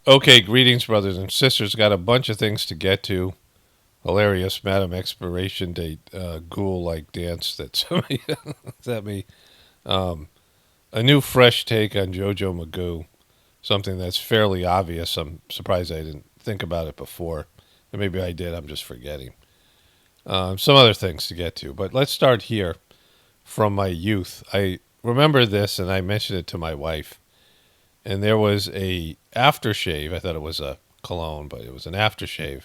Okay, greetings, brothers and sisters. Got a bunch of things to get to. Hilarious Madam Expiration Date ghoul-like dance that somebody sent me. A new fresh take on JoJo Magoo. Something that's fairly obvious. I'm surprised I didn't think about it before. And maybe I did, I'm just forgetting. Some other things to get to. But let's start here from my youth. I remember this, and I mentioned it to my wife. And there was a aftershave. I thought it was a cologne, but it was an aftershave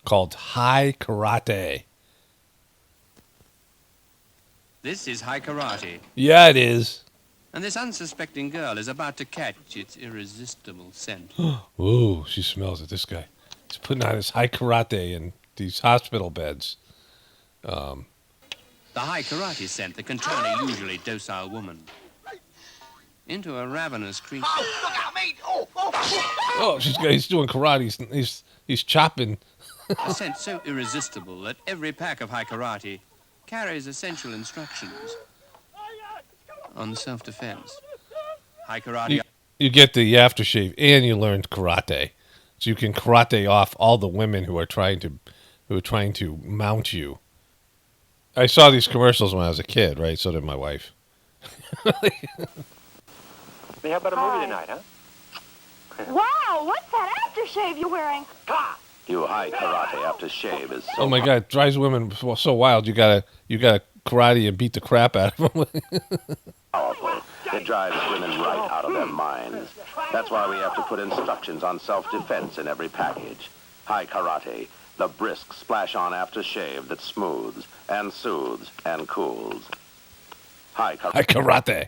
called High Karate. This is high karate, Yeah, it is. and this unsuspecting girl is about to catch its irresistible scent. Ooh, she smells it. This guy. He's putting on his High Karate in these hospital beds. The high karate scent that can turn a usually docile woman into a ravenous creature. Oh, he's doing karate. He's chopping. A scent so irresistible that every pack of high karate carries essential instructions on self-defense. High karate. You get the aftershave and you learned karate, so you can karate off all the women who are trying to mount you. I saw these commercials when I was a kid, right? So did my wife. Hey, how about a movie tonight, huh? Wow, what's that aftershave you're wearing? You high karate aftershave is so Oh my God, it drives women so wild. You gotta karate and beat the crap out of them. powerful. It drives women right out of their minds. That's why we have to put instructions on self-defense in every package. High karate, the brisk splash-on aftershave that smooths and soothes and cools. High Karate.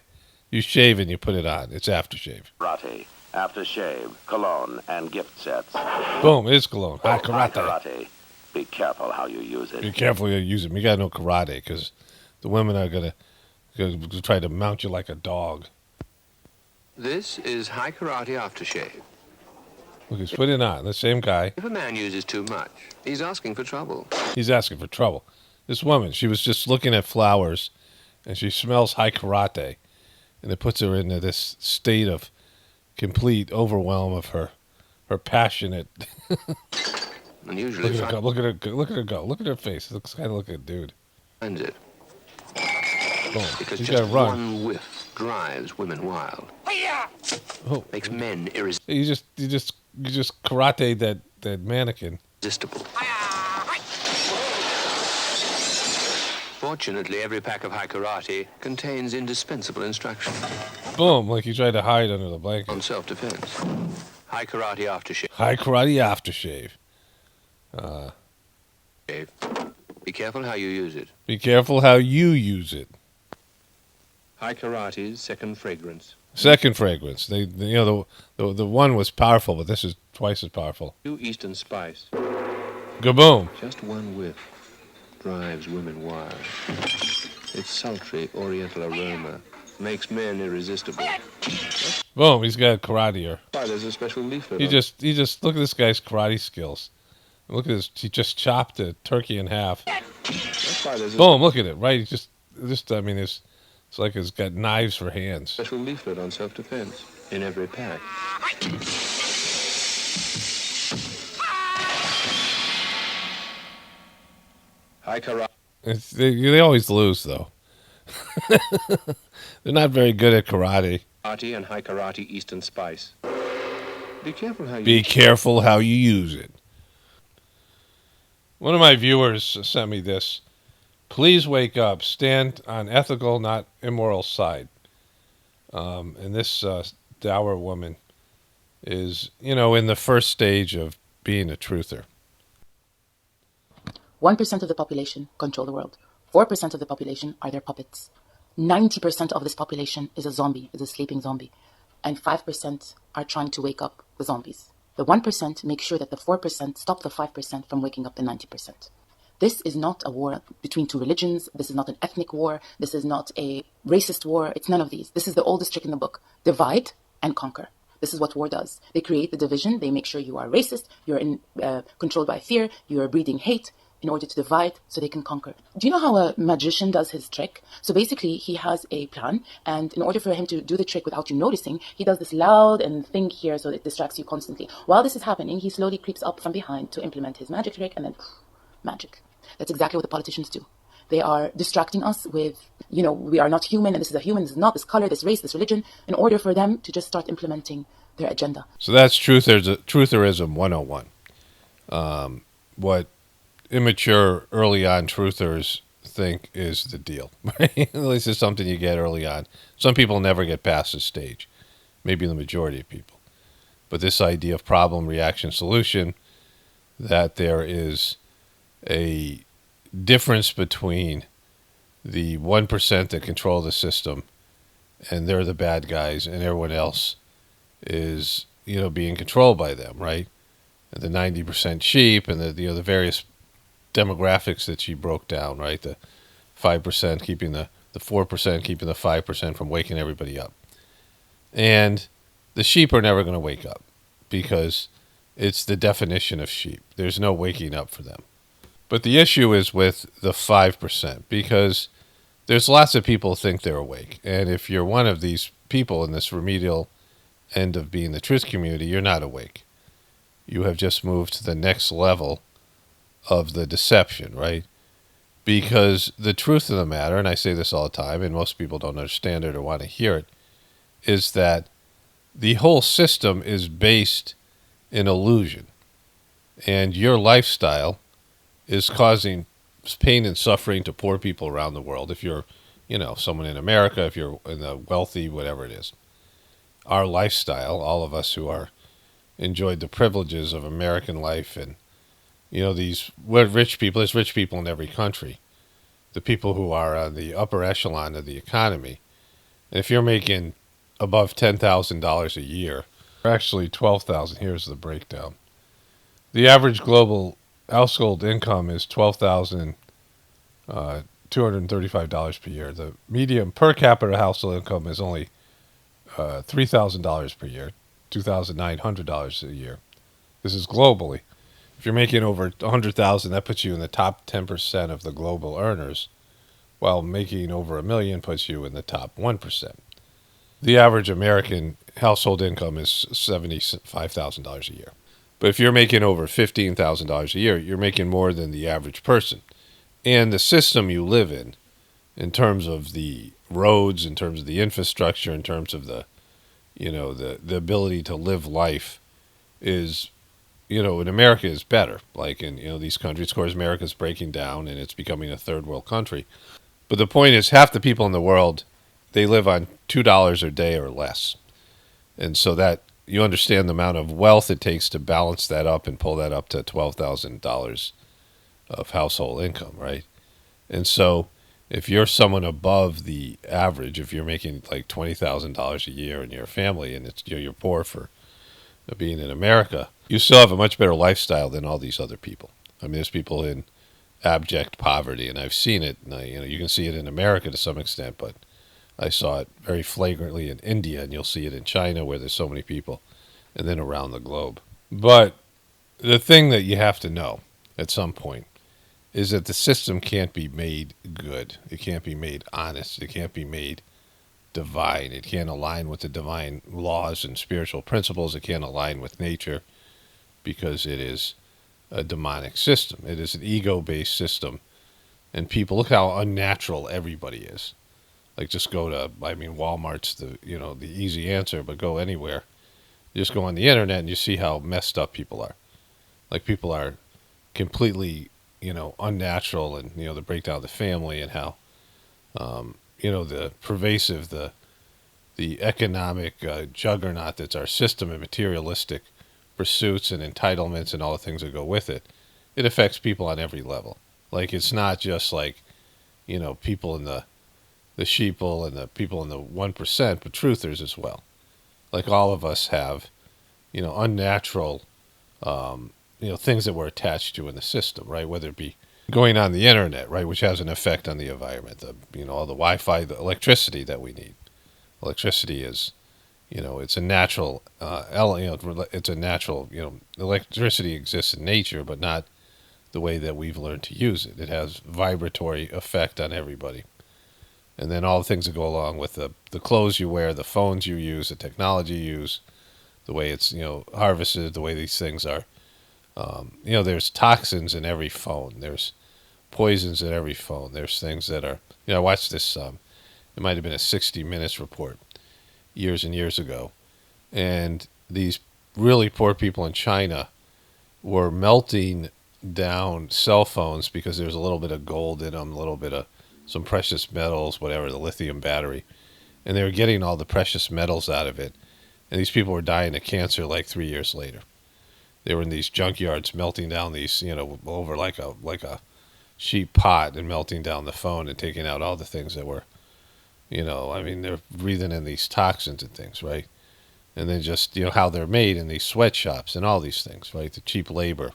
You shave and you put it on. It's aftershave. karate, aftershave, cologne, and gift sets. Boom, it's cologne. High High karate. karate. Be careful how you use Be it. careful you use them. You gotta know karate because the women are gonna try to mount you like a dog. This is high karate aftershave. Look, he's putting it on. The same guy. If a man uses too much, he's asking for trouble. He's asking for trouble. This woman, she was just looking at flowers, and she smells high karate, and it puts her into this state of complete overwhelm of her passionate. And usually Look at her go. Look at her go. Look at her go. Look at her face. It looks kind of like a dude. finds it. Boom. Because He's just gotta run. one whiff drives women wild. Oh, Makes men you just karate that mannequin. irresistible. Fortunately, every pack of high karate contains indispensable instruction Boom, like he tried to hide under the blanket. on self-defense. High karate aftershave. High karate aftershave. Be careful how you use it. Be careful how you use it. High Karate's second fragrance. Second fragrance. The one was powerful, but this is twice as powerful. New Eastern spice. Gaboom. Just one whiff drives women wild. Its sultry oriental aroma makes men irresistible. Boom. He's got a karate. Why, there's a special leaflet. He just look at this guy's karate skills. Look at this. He just chopped a turkey in half. That's why there's a Boom. Look at it. Right. I mean, it's like it's got knives for hands. special leaflet on self-defense in every pack. High Karate. They always lose though. They're not very good at karate. And High Karate Eastern spice. Be careful how you... Be careful how you use it. One of my viewers sent me this. Please wake up. Stand on ethical, not immoral side. And this dour woman is, in the first stage of being a truther. 1% of the population control the world. 4% of the population are their puppets. 90% of this population is a zombie, is a sleeping zombie. And 5% are trying to wake up the zombies. The 1% make sure that the 4% stop the 5% from waking up the 90%. This is not a war between two religions. This is not an ethnic war. This is not a racist war. It's none of these. This is the oldest trick in the book. Divide and conquer. This is what war does. They create the division. They make sure you are racist. You're controlled by fear. You are breeding hate. in order to divide so they can conquer. Do you know how a magician does his trick? So basically, he has a plan, and in order for him to do the trick without you noticing, he does this loud and thing here so it distracts you constantly. While this is happening, he slowly creeps up from behind to implement his magic trick, and then magic. That's exactly what the politicians do. They are distracting us with, we are not human, and this is a human, this is not, this color, this race, this religion, in order for them to just start implementing their agenda. So that's trutherism 101. What immature early on truthers think is the deal. Right? At least it's something you get early on. Some people never get past this stage, maybe the majority of people. But this idea of problem, reaction, solution, that there is a difference between the 1% that control the system and they're the bad guys and everyone else is, being controlled by them, right? And the 90% sheep and the various demographics that she broke down, right? The 5% keeping the 4% keeping the 5% from waking everybody up. And the sheep are never going to wake up because it's the definition of sheep. There's no waking up for them. But the issue is with the 5% because there's lots of people who think they're awake. And if you're one of these people in this remedial end of being the truth community, you're not awake. You have just moved to the next level of the deception, right? Because the truth of the matter, and I say this all the time, and most people don't understand it or want to hear it, is that the whole system is based in illusion. And your lifestyle is causing pain and suffering to poor people around the world. If you're, someone in America, if you're in the wealthy, whatever it is. Our lifestyle, all of us who are enjoyed the privileges of American life and, we're rich people, there's rich people in every country. The people who are on the upper echelon of the economy. And if you're making above $10,000 a year, or actually $12,000, here's the breakdown. The average global household income is $12,235 per year. The median per capita household income is only $3,000 per year, $2,900 a year. This is globally. If you're making over $100,000, that puts you in the top 10% of the global earners, while making over $1 million puts you in the top 1%. The average American household income is $75,000 a year. But if you're making over $15,000 a year, you're making more than the average person. And the system you live in terms of the roads, in terms of the infrastructure, in terms of the ability to live life is, in America is better. Like in, these countries, of course, America's breaking down and it's becoming a third world country. But the point is half the people in the world, they live on $2 a day or less. And so that you understand the amount of wealth it takes to balance that up and pull that up to $12,000 of household income, right? And so if you're someone above the average, if you're making like $20,000 a year in your family and it's you're poor for being in America, you still have a much better lifestyle than all these other people. I mean, there's people in abject poverty, and I've seen it. And, you can see it in America to some extent, but I saw it very flagrantly in India, and you'll see it in China where there's so many people, and then around the globe. But the thing that you have to know at some point is that the system can't be made good. It can't be made honest. It can't be made divine. It can't align with the divine laws and spiritual principles. It can't align with nature because it is a demonic system. It is an ego-based system. And people, look how unnatural everybody is. Like just go to, Walmart's the easy answer, but go anywhere. You just go on the internet and you see how messed up people are. Like people are completely, unnatural, and, the breakdown of the family and how, the pervasive, the economic juggernaut that's our system and materialistic pursuits and entitlements and all the things that go with it. It affects people on every level. Like it's not just like, people in the sheeple and the people in the 1%, but truthers as well. Like all of us have, unnatural, things that we're attached to in the system, right? Whether it be going on the internet, right, which has an effect on the environment, all the Wi-Fi, the electricity that we need. Electricity is, it's a natural, it's a natural, electricity exists in nature, but not the way that we've learned to use it. It has vibratory effect on everybody. And then all the things that go along with the clothes you wear, the phones you use, the technology you use, the way it's, harvested, the way these things are. There's toxins in every phone. There's poisons in every phone. There's things that are, I watched this, it might have been a 60 Minutes report years and years ago. And these really poor people in China were melting down cell phones because there's a little bit of gold in them, a little bit of some precious metals, whatever, the lithium battery. And they were getting all the precious metals out of it. And these people were dying of cancer like 3 years later. They were in these junkyards melting down these, over like a sheet pot and melting down the phone and taking out all the things that were, they're breathing in these toxins and things, right? And then just, how they're made in these sweatshops and all these things, right? The cheap labor.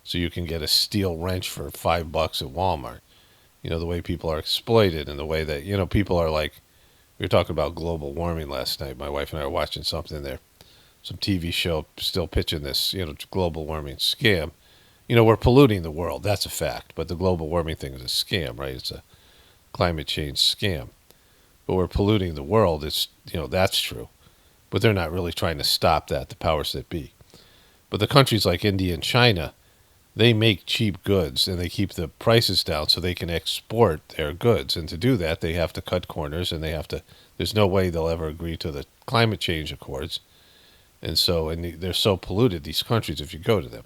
So you can get a steel wrench for $5 at Walmart. The way people are exploited and the way that, people are like, we were talking about global warming last night. My wife and I were watching something there, some TV show still pitching this, global warming scam. We're polluting the world. That's a fact. But the global warming thing is a scam, right? It's a climate change scam. But we're polluting the world. It's, that's true. But they're not really trying to stop that, the powers that be. But the countries like India and China, they make cheap goods and they keep the prices down so they can export their goods. And to do that, they have to cut corners and there's no way they'll ever agree to the climate change accords. And they're so polluted, these countries, if you go to them.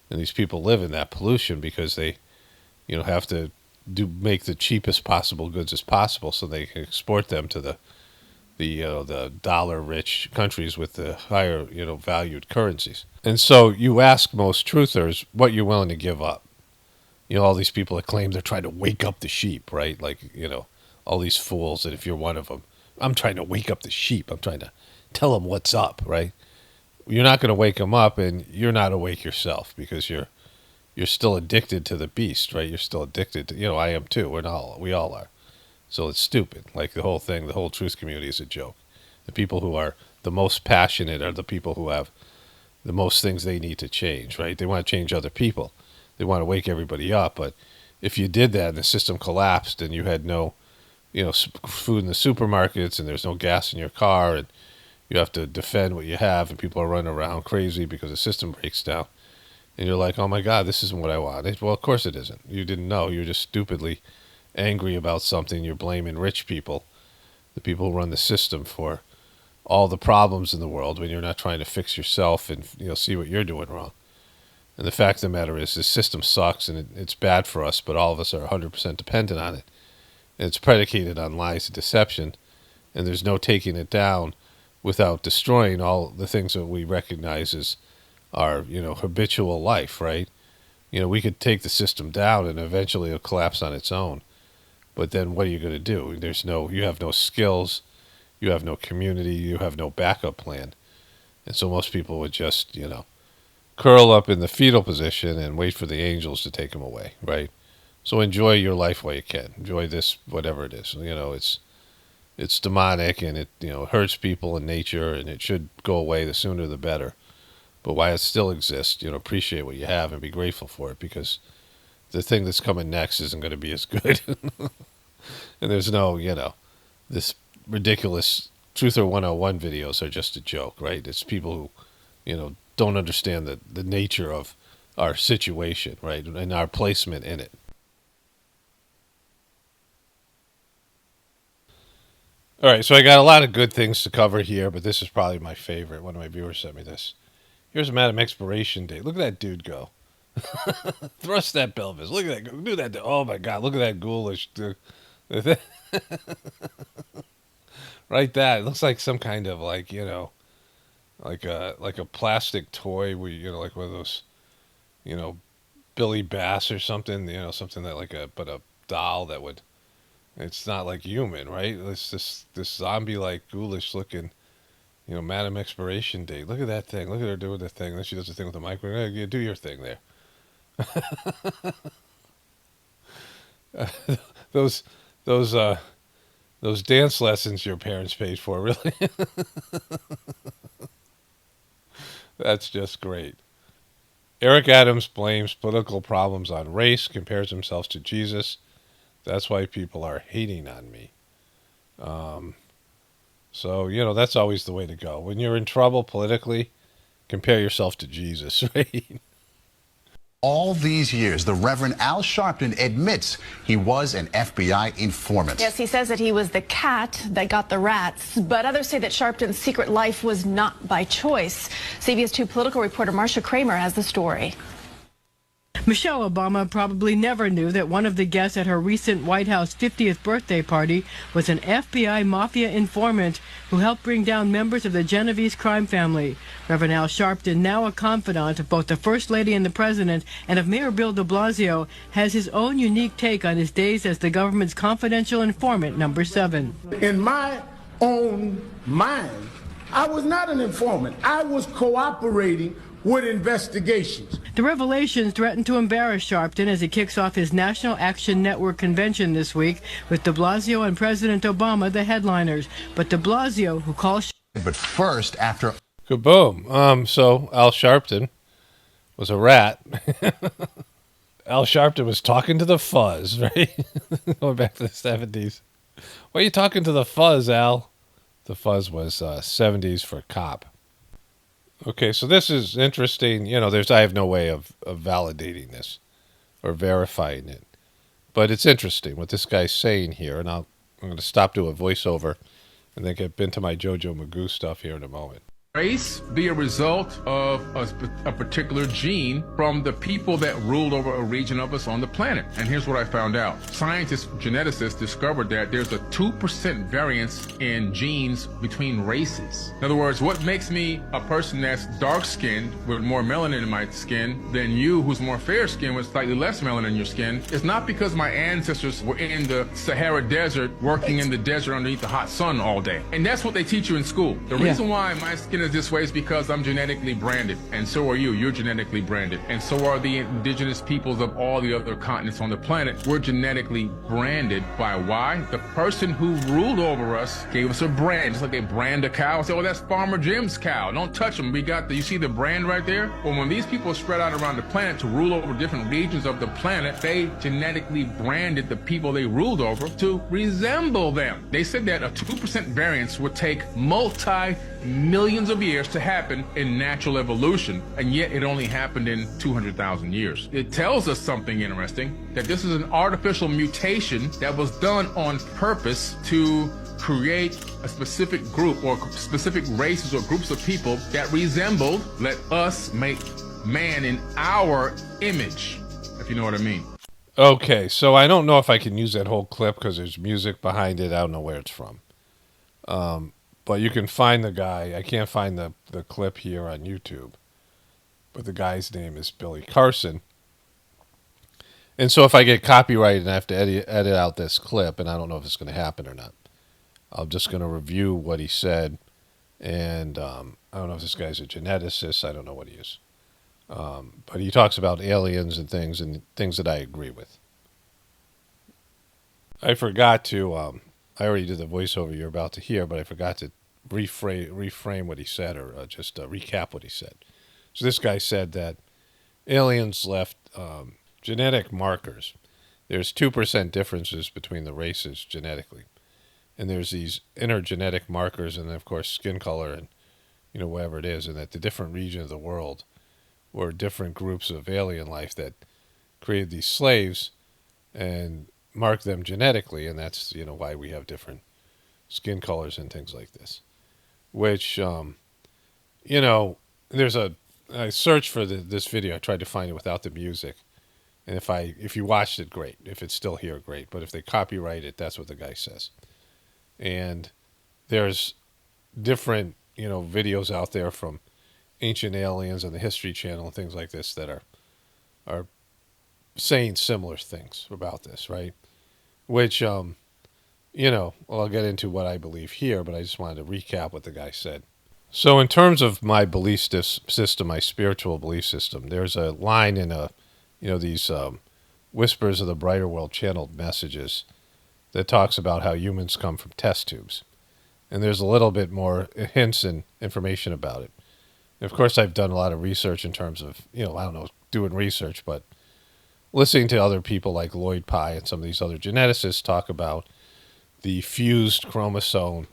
And these people live in that pollution because they, have to make the cheapest possible goods as possible so they can export them to the dollar-rich countries with the higher, valued currencies. And so you ask most truthers what you're willing to give up. All these people that claim they're trying to wake up the sheep, right? Like, all these fools that if you're one of them, I'm trying to wake up the sheep. I'm trying to tell them what's up, right? You're not going to wake them up, and you're not awake yourself because you're still addicted to the beast, right? You're still addicted to, I am too. We all are. So it's stupid. Like the whole thing, the whole truth community is a joke. The people who are the most passionate are the people who have the most things they need to change, right? They want to change other people. They want to wake everybody up. But if you did that and the system collapsed and you had no, food in the supermarkets and there's no gas in your car and you have to defend what you have and people are running around crazy because the system breaks down and you're like, oh my God, this isn't what I wanted. Well, of course it isn't. You didn't know. You're just stupidly angry about something. You're blaming rich people, the people who run the system, for all the problems in the world when you're not trying to fix yourself and see what you're doing wrong. And the fact of the matter is this system sucks and it's bad for us, but all of us are 100% dependent on it. And it's predicated on lies and deception, and there's no taking it down without destroying all the things that we recognize as our habitual life, right? We could take the system down and eventually it'll collapse on its own. But then what are you going to do? You have no skills, you have no community, you have no backup plan. And so most people would just, curl up in the fetal position and wait for the angels to take them away, right? So enjoy your life while you can. Enjoy this, whatever it is. It's demonic and it, hurts people in nature and it should go away the sooner the better. But while it still exists, appreciate what you have and be grateful for it because the thing that's coming next isn't going to be as good. And there's no, this ridiculous Truther 101 videos are just a joke, right? It's people who, don't understand the nature of our situation, right? And our placement in it. All right, so I got a lot of good things to cover here, but this is probably my favorite. One of my viewers sent me this. Here's a Madam Expiration Date. Look at that dude go. Thrust that pelvis. Look at that. Do that. Oh my God. Look at that ghoulish. Right there. It looks like some kind of like like a plastic toy where like one of those Billy Bass or something. Something that but a doll that would. It's not like human, right? It's this zombie like ghoulish looking. Madam Expiration Date. Look at that thing. Look at her doing the thing. Then she does the thing with the microphone. Hey, you do your thing there. those dance lessons your parents paid for, really. That's just great. Eric Adams blames political problems on race, compares himself to Jesus. That's why people are hating on me. So, that's always the way to go. When you're in trouble politically, compare yourself to Jesus, right? All these years, the Reverend Al Sharpton admits he was an FBI informant. Yes, he says that he was the cat that got the rats, but others say that Sharpton's secret life was not by choice. CBS 2 political reporter Marcia Kramer has the story. Michelle Obama probably never knew that one of the guests at her recent White House 50th birthday party was an FBI mafia informant who helped bring down members of the Genovese crime family. Reverend Al Sharpton, now a confidant of both the First Lady and the President and of Mayor Bill de Blasio, has his own unique take on his days as the government's confidential informant number 7. In my own mind, I was not an informant. I was cooperating with investigations. The revelations threaten to embarrass Sharpton as he kicks off his National Action Network convention this week with de Blasio and President Obama the headliners. But de Blasio, who calls... But first, after... Kaboom. So Al Sharpton was a rat. Al Sharpton was talking to the fuzz, right? Going back to the 70s. Why are you talking to the fuzz, Al? The fuzz was 70s for cop. Okay, so this is interesting. I have no way of validating this or verifying it. But it's interesting what this guy's saying here. And I'm going to stop to a voiceover and then get into my JoJo Magoo stuff here in a moment. Race be a result of a particular gene from the people that ruled over a region of us on the planet. And here's what I found out. Scientists, geneticists discovered that there's a 2% variance in genes between races. In other words, what makes me a person that's dark-skinned with more melanin in my skin than you who's more fair-skinned with slightly less melanin in your skin is not because my ancestors were in the Sahara Desert working in the desert underneath the hot sun all day. And that's what they teach you in school. The reason why my skin is this way is because I'm genetically branded, and so are you. You're genetically branded, and so are the indigenous peoples of all the other continents on the planet. We're genetically branded by why? The person who ruled over us gave us a brand, just like they brand a cow. Say, oh, that's Farmer Jim's cow. Don't touch them. You see the brand right there? Well, when these people spread out around the planet to rule over different regions of the planet, they genetically branded the people they ruled over to resemble them. They said that a 2% variance would take multi-millions of years to happen in natural evolution, and yet it only happened in 200,000 years. It tells us something interesting, that this is an artificial mutation that was done on purpose to create a specific group or specific races or groups of people that resembled, let us make man in our image, if you know what I mean. Okay, so I don't know if I can use that whole clip because there's music behind it. I don't know where it's from. But you can find the guy. I can't find the clip here on YouTube. But the guy's name is Billy Carson. And so if I get copyrighted and I have to edit out this clip, and I don't know if it's going to happen or not, I'm just going to review what he said. And I don't know if this guy's a geneticist. I don't know what he is. But he talks about aliens and things that I agree with. I forgot to, I already did the voiceover you're about to hear, but I forgot to reframe what he said or just recap what he said. So this guy said that aliens left genetic markers. There's 2% differences between the races genetically. And there's these inner genetic markers and, of course, skin color and, whatever it is, and that the different regions of the world were different groups of alien life that created these slaves and marked them genetically, and that's, why we have different skin colors and things like this. Which, there's I searched for this video. I tried to find it without the music. And if you watched it, great. If it's still here, great. But if they copyright it, that's what the guy says. And there's different, videos out there from Ancient Aliens and the History Channel and things like this that are saying similar things about this, right? Which, I'll get into what I believe here, but I just wanted to recap what the guy said. So in terms of my belief system, my spiritual belief system, there's a line in these Whispers of the Brighter World channeled messages that talks about how humans come from test tubes. And there's a little bit more hints and information about it. Of course, I've done a lot of research in terms of, I don't know, doing research, but listening to other people like Lloyd Pye and some of these other geneticists talk about the fused chromosome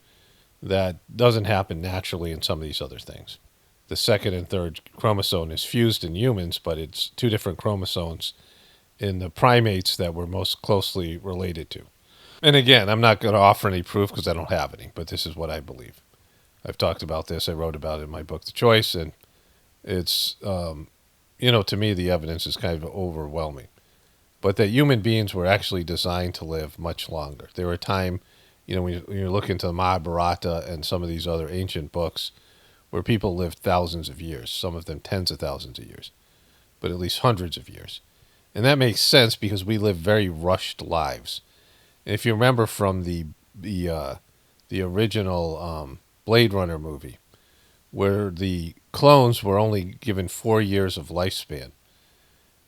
that doesn't happen naturally in some of these other things. The second and third chromosome is fused in humans, but it's two different chromosomes in the primates that we're most closely related to. And again, I'm not going to offer any proof because I don't have any, but this is what I believe. I've talked about this. I wrote about it in my book, The Choice, and it's, to me, the evidence is kind of overwhelming. But that human beings were actually designed to live much longer. There were a time, when you look into the Mahabharata and some of these other ancient books, where people lived thousands of years, some of them tens of thousands of years, but at least hundreds of years. And that makes sense because we live very rushed lives. And if you remember from the original Blade Runner movie, where the clones were only given 4 years of lifespan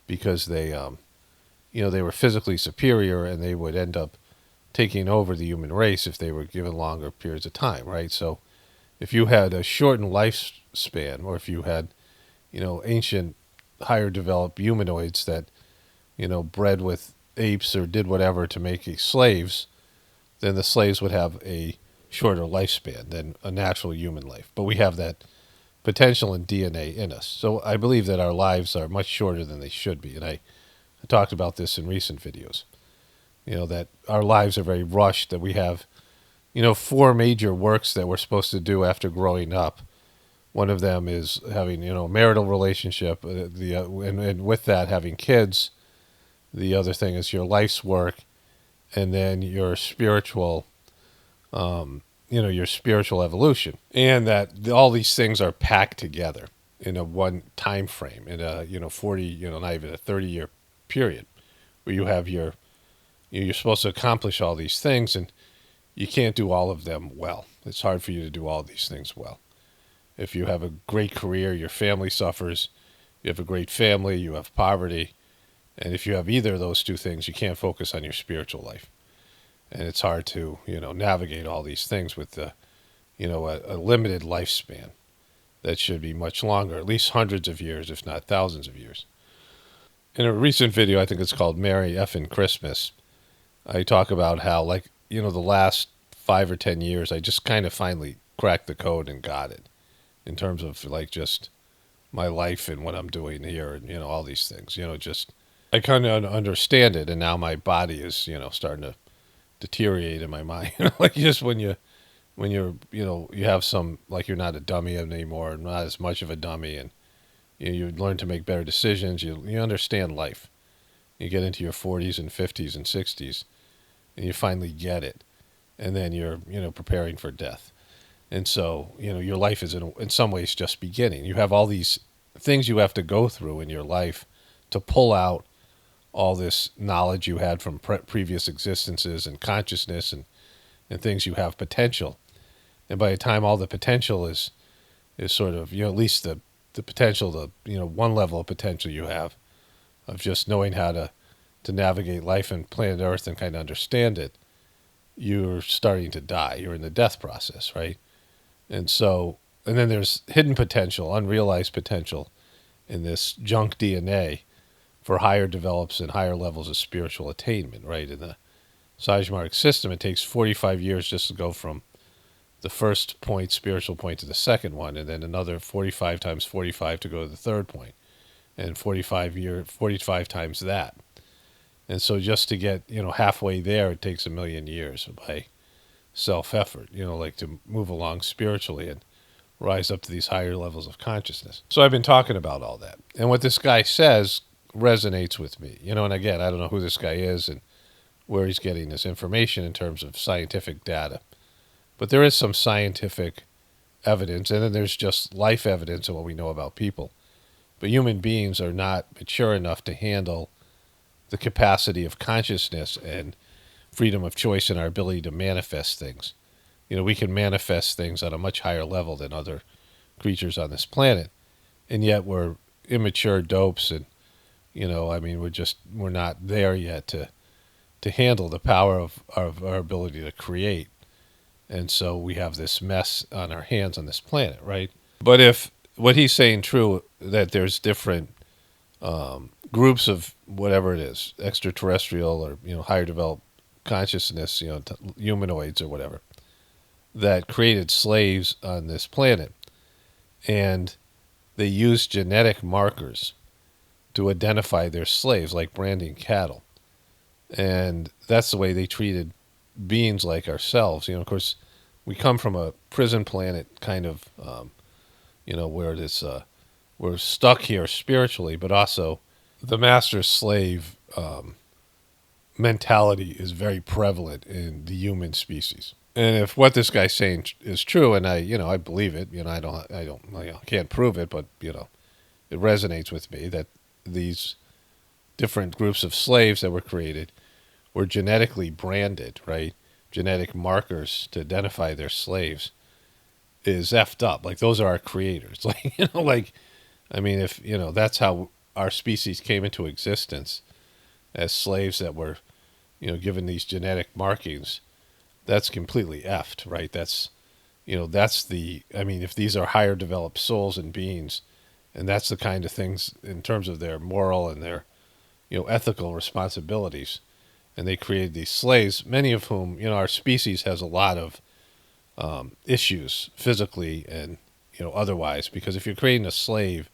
because they were physically superior and they would end up taking over the human race if they were given longer periods of time, right? So if you had a shortened lifespan, or if you had, ancient, higher developed humanoids that, bred with apes or did whatever to make slaves, then the slaves would have a shorter lifespan than a natural human life. But we have that potential in DNA in us. So I believe that our lives are much shorter than they should be. And I talked about this in recent videos, that our lives are very rushed, that we have, 4 major works that we're supposed to do after growing up. One of them is having, a marital relationship, and with that, having kids. The other thing is your life's work, and then your spiritual, your spiritual evolution. And that all these things are packed together in a one time frame, in a, 40, not even a 30-year period, where you have you're supposed to accomplish all these things, and you can't do all of them well. It's hard for you to do all these things well. If you have a great career, your family suffers. You have a great family, you have poverty. And if you have either of those two things, you can't focus on your spiritual life. And it's hard to, navigate all these things with a limited lifespan that should be much longer, at least hundreds of years, if not thousands of years. In a recent video, I think it's called Merry Effin' Christmas, I talk about how, the last 5 or 10 years, I just kind of finally cracked the code and got it in terms of just my life and what I'm doing here and, all these things, I kind of understand it. And now my body is, starting to deteriorate in my mind, just when you're, you have some, you're not a dummy anymore, not as much of a dummy. And you learn to make better decisions. You understand life. You get into your 40s and 50s and 60s, and you finally get it. And then you're, preparing for death. And so, your life is in some ways just beginning. You have all these things you have to go through in your life to pull out all this knowledge you had from previous existences and consciousness and things you have potential. And by the time all the potential is sort of, at least the potential, one level of potential you have of just knowing how to navigate life and planet Earth and kind of understand it, you're starting to die. You're in the death process, right? And then there's hidden potential, unrealized potential in this junk DNA for higher develops and higher levels of spiritual attainment, right? In the Sajmark system, it takes 45 years just to go from the first point, spiritual point, to the second one, and then another 45 times 45 to go to the third point, and 45 times that. And so just to get, halfway there, it takes 1,000,000 years by self-effort, to move along spiritually and rise up to these higher levels of consciousness. So I've been talking about all that. And what this guy says resonates with me, and again, I don't know who this guy is and where he's getting this information in terms of scientific data. But there is some scientific evidence, and then there's just life evidence of what we know about people. But human beings are not mature enough to handle the capacity of consciousness and freedom of choice and our ability to manifest things. We can manifest things on a much higher level than other creatures on this planet. And yet we're immature dopes and, we're not there yet to handle the power of our ability to create. And so we have this mess on our hands on this planet, right? But if what he's saying true, that there's different groups of whatever it is, extraterrestrial or higher developed consciousness, humanoids or whatever, that created slaves on this planet, and they used genetic markers to identify their slaves, like branding cattle, and that's the way they treated beings like ourselves. Of course, we come from a prison planet, kind of, where this we're stuck here spiritually, but also the master-slave mentality is very prevalent in the human species. And if what this guy's saying is true, and I believe it, I can't prove it, but it resonates with me that these different groups of slaves that were created were genetically branded, right? Genetic markers to identify their slaves is effed up. Like, those are our creators. Like, if that's how our species came into existence, as slaves that were given these genetic markings, that's completely effed, right? That's if these are higher developed souls and beings, and that's the kind of things in terms of their moral and their ethical responsibilities, and they created these slaves, many of whom, our species has a lot of issues physically and otherwise, because if you're creating a slave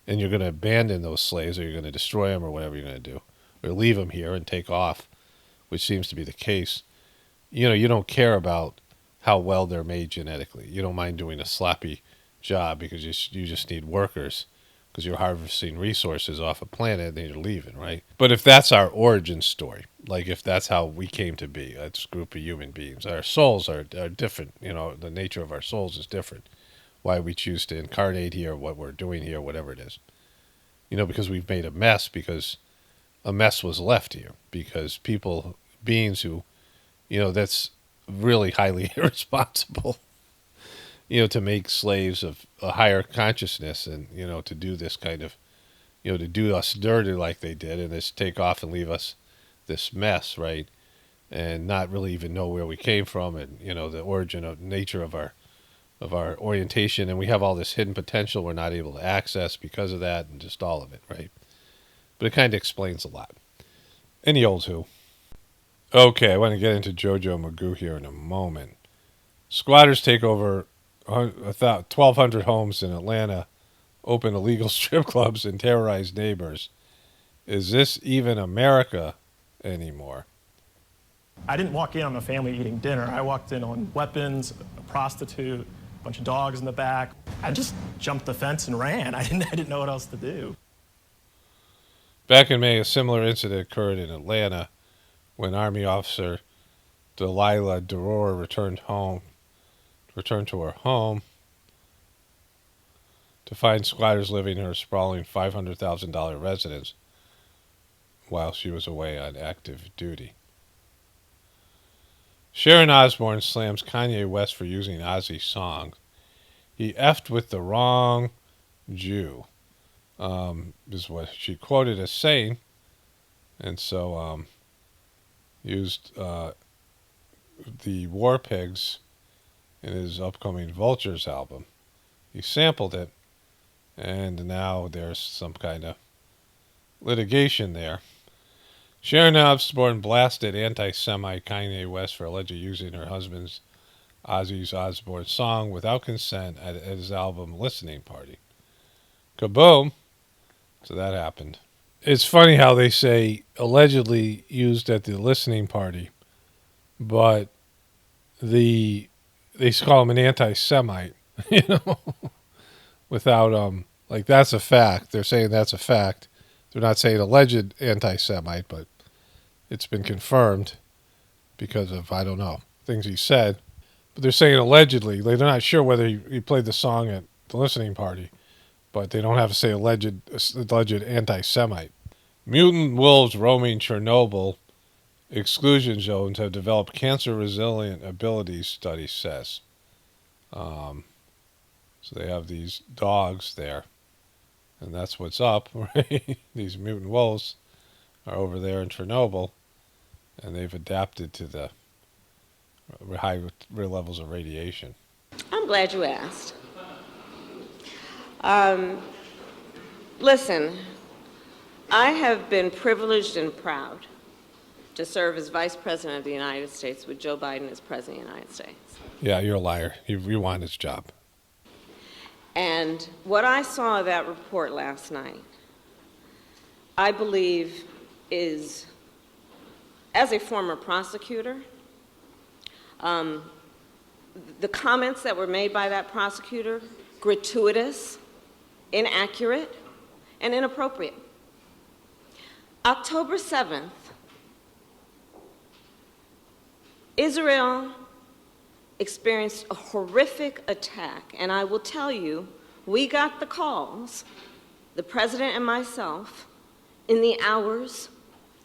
and you're going to abandon those slaves, or you're going to destroy them, or whatever you're going to do, or leave them here and take off, which seems to be the case, you don't care about how well they're made genetically. You don't mind doing a sloppy job because you just need workers, because you're harvesting resources off a planet and you're leaving, right? But if that's our origin story, like if that's how we came to be, a group of human beings, our souls are different. The nature of our souls is different. Why we choose to incarnate here, what we're doing here, whatever it is. Because we've made a mess, because a mess was left here, because beings who, that's really highly irresponsible, to make slaves of a higher consciousness, and, to do this kind of, to do us dirty like they did, and just take off and leave us this mess, right? And not really even know where we came from, and, the origin of nature of our orientation, and we have all this hidden potential we're not able to access because of that, and just all of it, right? But it kind of explains a lot. Any old who. Okay, I want to get into JoJo Magoo here in a moment. Squatters take over 1,200 homes in Atlanta, open illegal strip clubs, and terrorize neighbors. Is this even America anymore? I didn't walk in on a family eating dinner. I walked in on weapons, a prostitute, a bunch of dogs in the back. I just jumped the fence and ran. I didn't know what else to do. Back in May, a similar incident occurred in Atlanta when Army officer Delilah Duror returned to her home to find squatters living in her sprawling $500,000 residence while she was away on active duty. Sharon Osbourne slams Kanye West for using Ozzy songs. He effed with the wrong Jew. Is what she quoted as saying. And so used the War Pigs in his upcoming Vultures album. He sampled it, and now there's some kind of litigation there. Sharon Osbourne blasted anti-Semite Kanye West for allegedly using her husband's Ozzy Osbourne song without consent at his album listening party. Kaboom! So that happened. It's funny how they say allegedly used at the listening party, but they call him an anti-Semite, without like that's a fact. They're saying that's a fact. They're not saying alleged anti-Semite, but it's been confirmed because of, I don't know, things he said. But they're saying allegedly. They're not sure whether he played the song at the listening party, but they don't have to say alleged anti-Semite. Mutant wolves roaming Chernobyl exclusion zones have developed cancer-resilient abilities, study says. So they have these dogs there, and that's what's up, right? These mutant wolves are over there in Chernobyl, and they've adapted to the high levels of radiation. I'm glad you asked. Listen, I have been privileged and proud to serve as Vice President of the United States with Joe Biden as President of the United States. Yeah, you're a liar. You want his job. And what I saw of that report last night, I believe is, as a former prosecutor, the comments that were made by that prosecutor, gratuitous, inaccurate, and inappropriate. October 7th, Israel experienced a horrific attack, and I will tell you, we got the calls, the president and myself, in the hours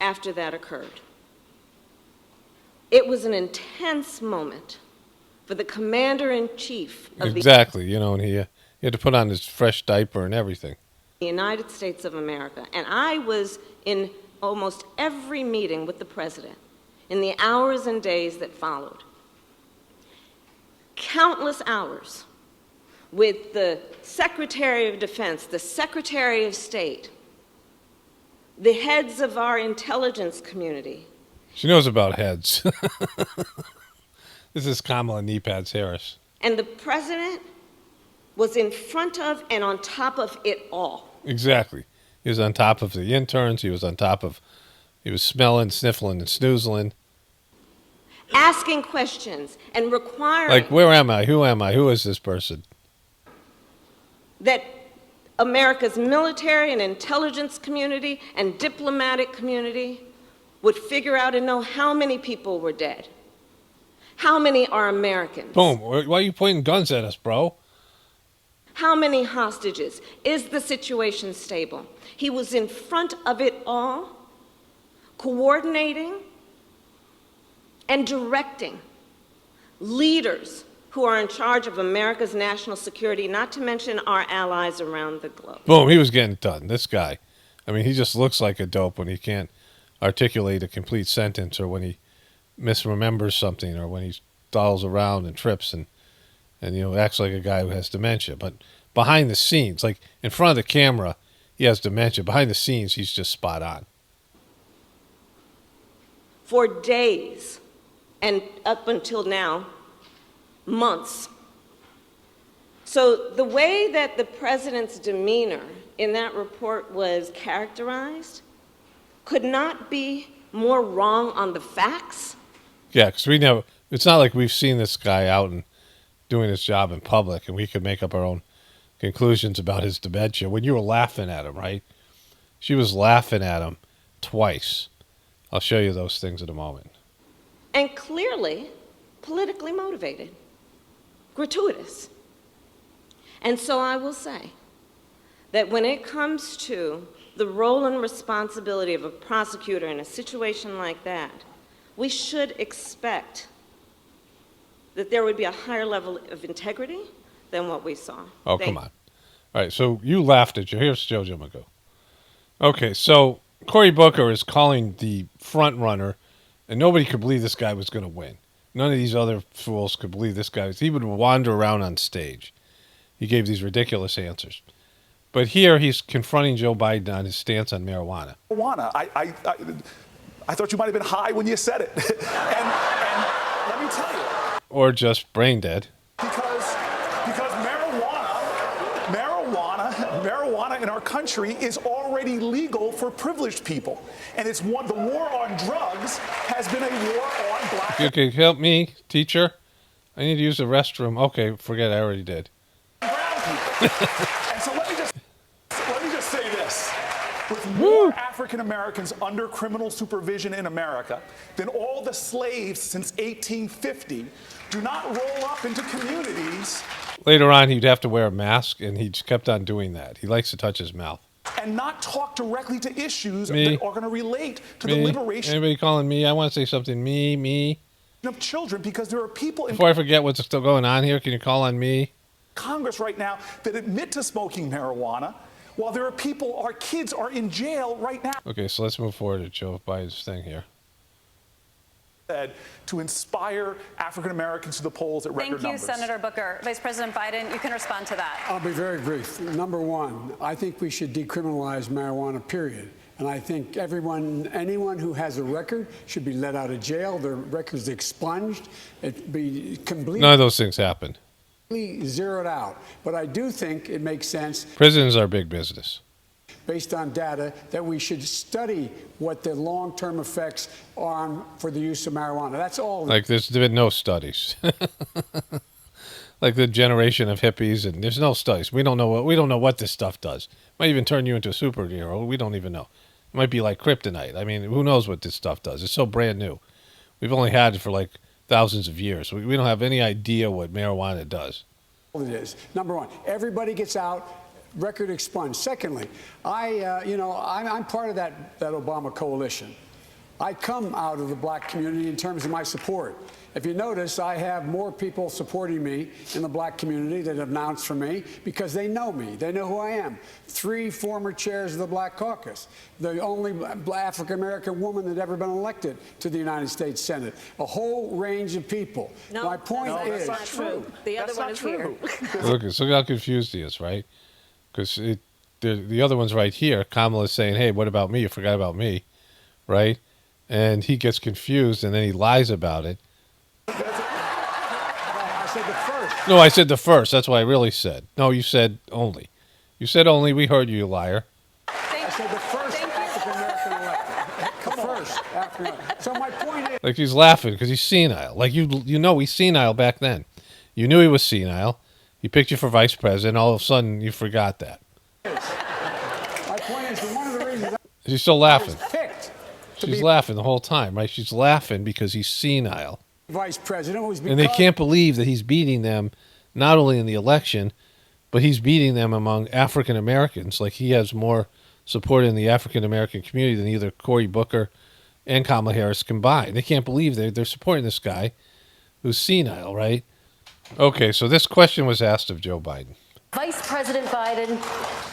after that occurred. It was an intense moment for the commander-in-chief of Exactly, you know, and he had to put on his fresh diaper and everything. the United States of America. And I was in almost every meeting with the president in the hours and days that followed. Countless hours with the Secretary of Defense, the Secretary of State, the heads of our intelligence community. She knows about heads. This is Kamala Neepads Harris. And the president was in front of and on top of it all. Exactly. He was on top of the interns. He was smelling, sniffling, and snoozling. Asking questions and requiring... Like, where am I? Who am I? Who is this person? That America's military and intelligence community and diplomatic community would figure out and know how many people were dead. How many are Americans? Boom. Why are you pointing guns at us, bro? How many hostages? Is the situation stable? He was in front of it all, coordinating and directing leaders who are in charge of America's national security, not to mention our allies around the globe. Boom. He was getting it done. This guy. I mean, he just looks like a dope when he can't articulate a complete sentence, or when he misremembers something, or when he stalls around and trips and acts like a guy who has dementia. But behind the scenes, like in front of the camera, he has dementia. Behind the scenes, he's just spot on. For days, and up until now, months. So the way that the president's demeanor in that report was characterized could not be more wrong on the facts. Yeah, because it's not like we've seen this guy out and doing his job in public, and we could make up our own conclusions about his dementia. When you were laughing at him, right? She was laughing at him twice. I'll show you those things in a moment. And clearly politically motivated, gratuitous. And so I will say that when it comes to the role and responsibility of a prosecutor in a situation like that, we should expect that there would be a higher level of integrity than what we saw. Oh, come on. All right, so you laughed at you. Here's JoJo Magoo. Okay, so Cory Booker is calling the front runner, and nobody could believe this guy was going to win. None of these other fools could believe this guy. He would wander around on stage. He gave these ridiculous answers. But here he's confronting Joe Biden on his stance on marijuana. Marijuana. I thought you might have been high when you said it. and let me tell you. Or just brain dead. Because marijuana in our country is already legal for privileged people. And the war on drugs has been a war on black... Okay, help me, teacher. I need to use the restroom. Okay, forget I already did. Brown people. And so let me just say this. With more African Americans under criminal supervision in America than all the slaves since 1850 do not roll up into communities. Later on, he'd have to wear a mask, and he just kept on doing that. He likes to touch his mouth. And not talk directly to issues that are going to relate to the liberation. Anybody calling me? I want to say something. Me. Of children, because there are people Before I forget what's still going on here, can you call on me? Congress right now that admit to smoking marijuana, while there are people, our kids are in jail right now. Okay, so let's move forward to Joe Biden's thing here. said, to inspire African Americans to the polls at record numbers. Thank you, Senator Booker. Vice President Biden, you can respond to that. I'll be very brief. Number one, I think we should decriminalize marijuana, period. And I think anyone who has a record should be let out of jail, their records expunged, it be completely. None of those things happen. Zeroed out. But I do think it makes sense. Prisons are big business. Based on data, that we should study what the long-term effects are for the use of marijuana. That's all. Like there's been no studies. Like the generation of hippies, and there's no studies. We don't know what this stuff does. It might even turn you into a superhero. We don't even know. It might be like kryptonite. I mean, who knows what this stuff does? It's so brand new. We've only had it for like thousands of years. We don't have any idea what marijuana does. It is. Number one, everybody gets out. Record expunged. Secondly, I'm part of that Obama coalition. I come out of the black community in terms of my support. If you notice, I have more people supporting me in the black community that have announced for me because they know me. They know who I am. 3 former chairs of the Black Caucus. The only African-American woman that ever been elected to the United States Senate. A whole range of people. No, my point is... that's not true. The other one is here. Look, so how confused he is, right? Because the other one's right here. Kamala's saying, hey, what about me? You forgot about me, right? And he gets confused, and then he lies about it. I said the first. No, I said the first. That's what I really said. No, you said only. You said only. We heard you, you liar. I said the first African-American elected. Come first African-American. So my point is... Like he's laughing because he's senile. Like you know he's senile back then. You knew he was senile. He picked you for vice president. All of a sudden, you forgot that. My point is, one of the reasons she's still laughing. She's laughing the whole time, right? She's laughing because he's senile. Vice president was and they can't believe that he's beating them, not only in the election, but he's beating them among African Americans. Like he has more support in the African American community than either Cory Booker and Kamala Harris combined. They can't believe they're supporting this guy who's senile, right? Okay, so this question was asked of Joe Biden. Vice President Biden,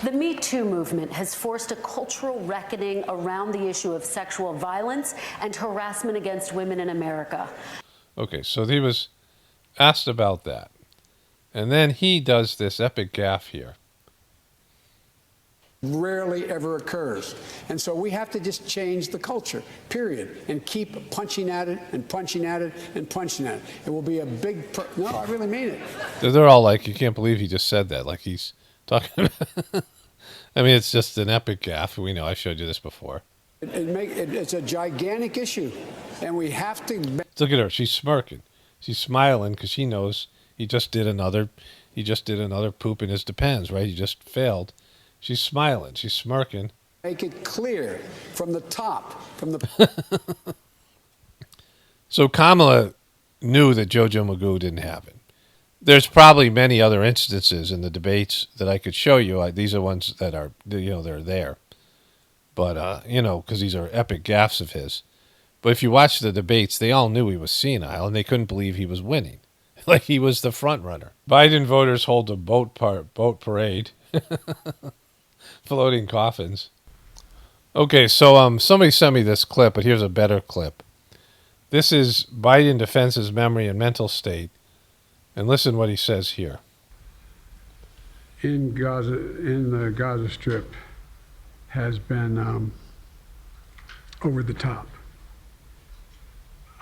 the Me Too movement has forced a cultural reckoning around the issue of sexual violence and harassment against women in America. Okay, so he was asked about that. And then he does this epic gaffe here. Rarely ever occurs. And so we have to just change the culture, period, and keep punching at it and punching at it and punching at it. It will be a big... No, I really mean it. They're all like, you can't believe he just said that. Like he's talking about... I mean, it's just an epic gaffe. We know. I showed you this before. It's a gigantic issue, and we have to... Look at her. She's smirking. She's smiling because she knows he just did another poop in his Depends, right? He just failed. She's smiling. She's smirking. Make it clear from the top, from the... So Kamala knew that JoJo Magoo didn't have it. There's probably many other instances in the debates that I could show you. These are ones that are, they're there. But, because these are epic gaffes of his. But if you watch the debates, they all knew he was senile, and they couldn't believe he was winning. Like he was the front runner. Biden voters hold a boat parade. Floating coffins. Okay, so somebody sent me this clip, but here's a better clip. This is Biden defends his memory and mental state. And listen what he says here. In the Gaza Strip has been over the top.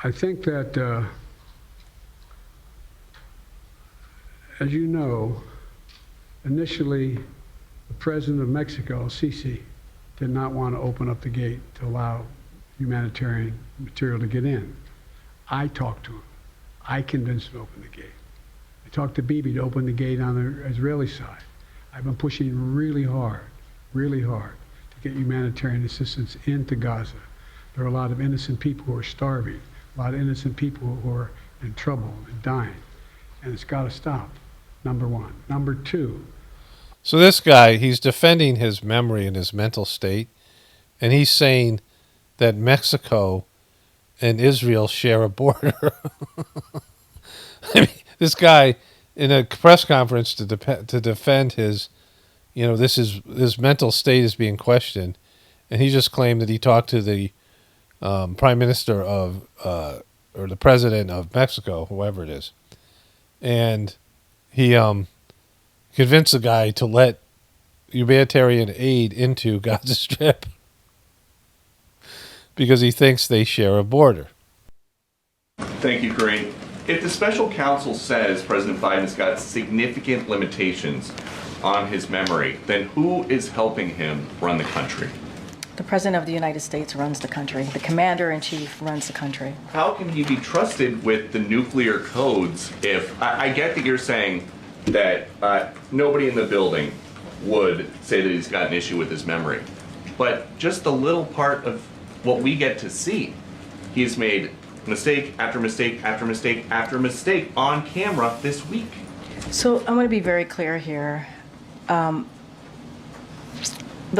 I think that, as you know, initially, the president of Mexico, Sisi, did not want to open up the gate to allow humanitarian material to get in. I talked to him. I convinced him to open the gate. I talked to Bibi to open the gate on the Israeli side. I've been pushing really hard to get humanitarian assistance into Gaza. There are a lot of innocent people who are starving, a lot of innocent people who are in trouble and dying, and it's got to stop, number one. Number two, so this guy, he's defending his memory and his mental state, and he's saying that Mexico and Israel share a border. I mean, this guy, in a press conference to defend his, his mental state is being questioned, and he just claimed that he talked to the Prime Minister of or the president of Mexico, whoever it is, and he convinced the guy to let humanitarian aid into Gaza Strip because he thinks they share a border. Thank you, Kareem. If the special counsel says President Biden's got significant limitations on his memory, then who is helping him run the country? The President of the United States runs the country. The Commander-in-Chief runs the country. How can he be trusted with the nuclear codes if... I get that you're saying that nobody in the building would say that he's got an issue with his memory. But just the little part of what we get to see, he's made mistake after mistake after mistake after mistake on camera this week. So I want to be very clear here. The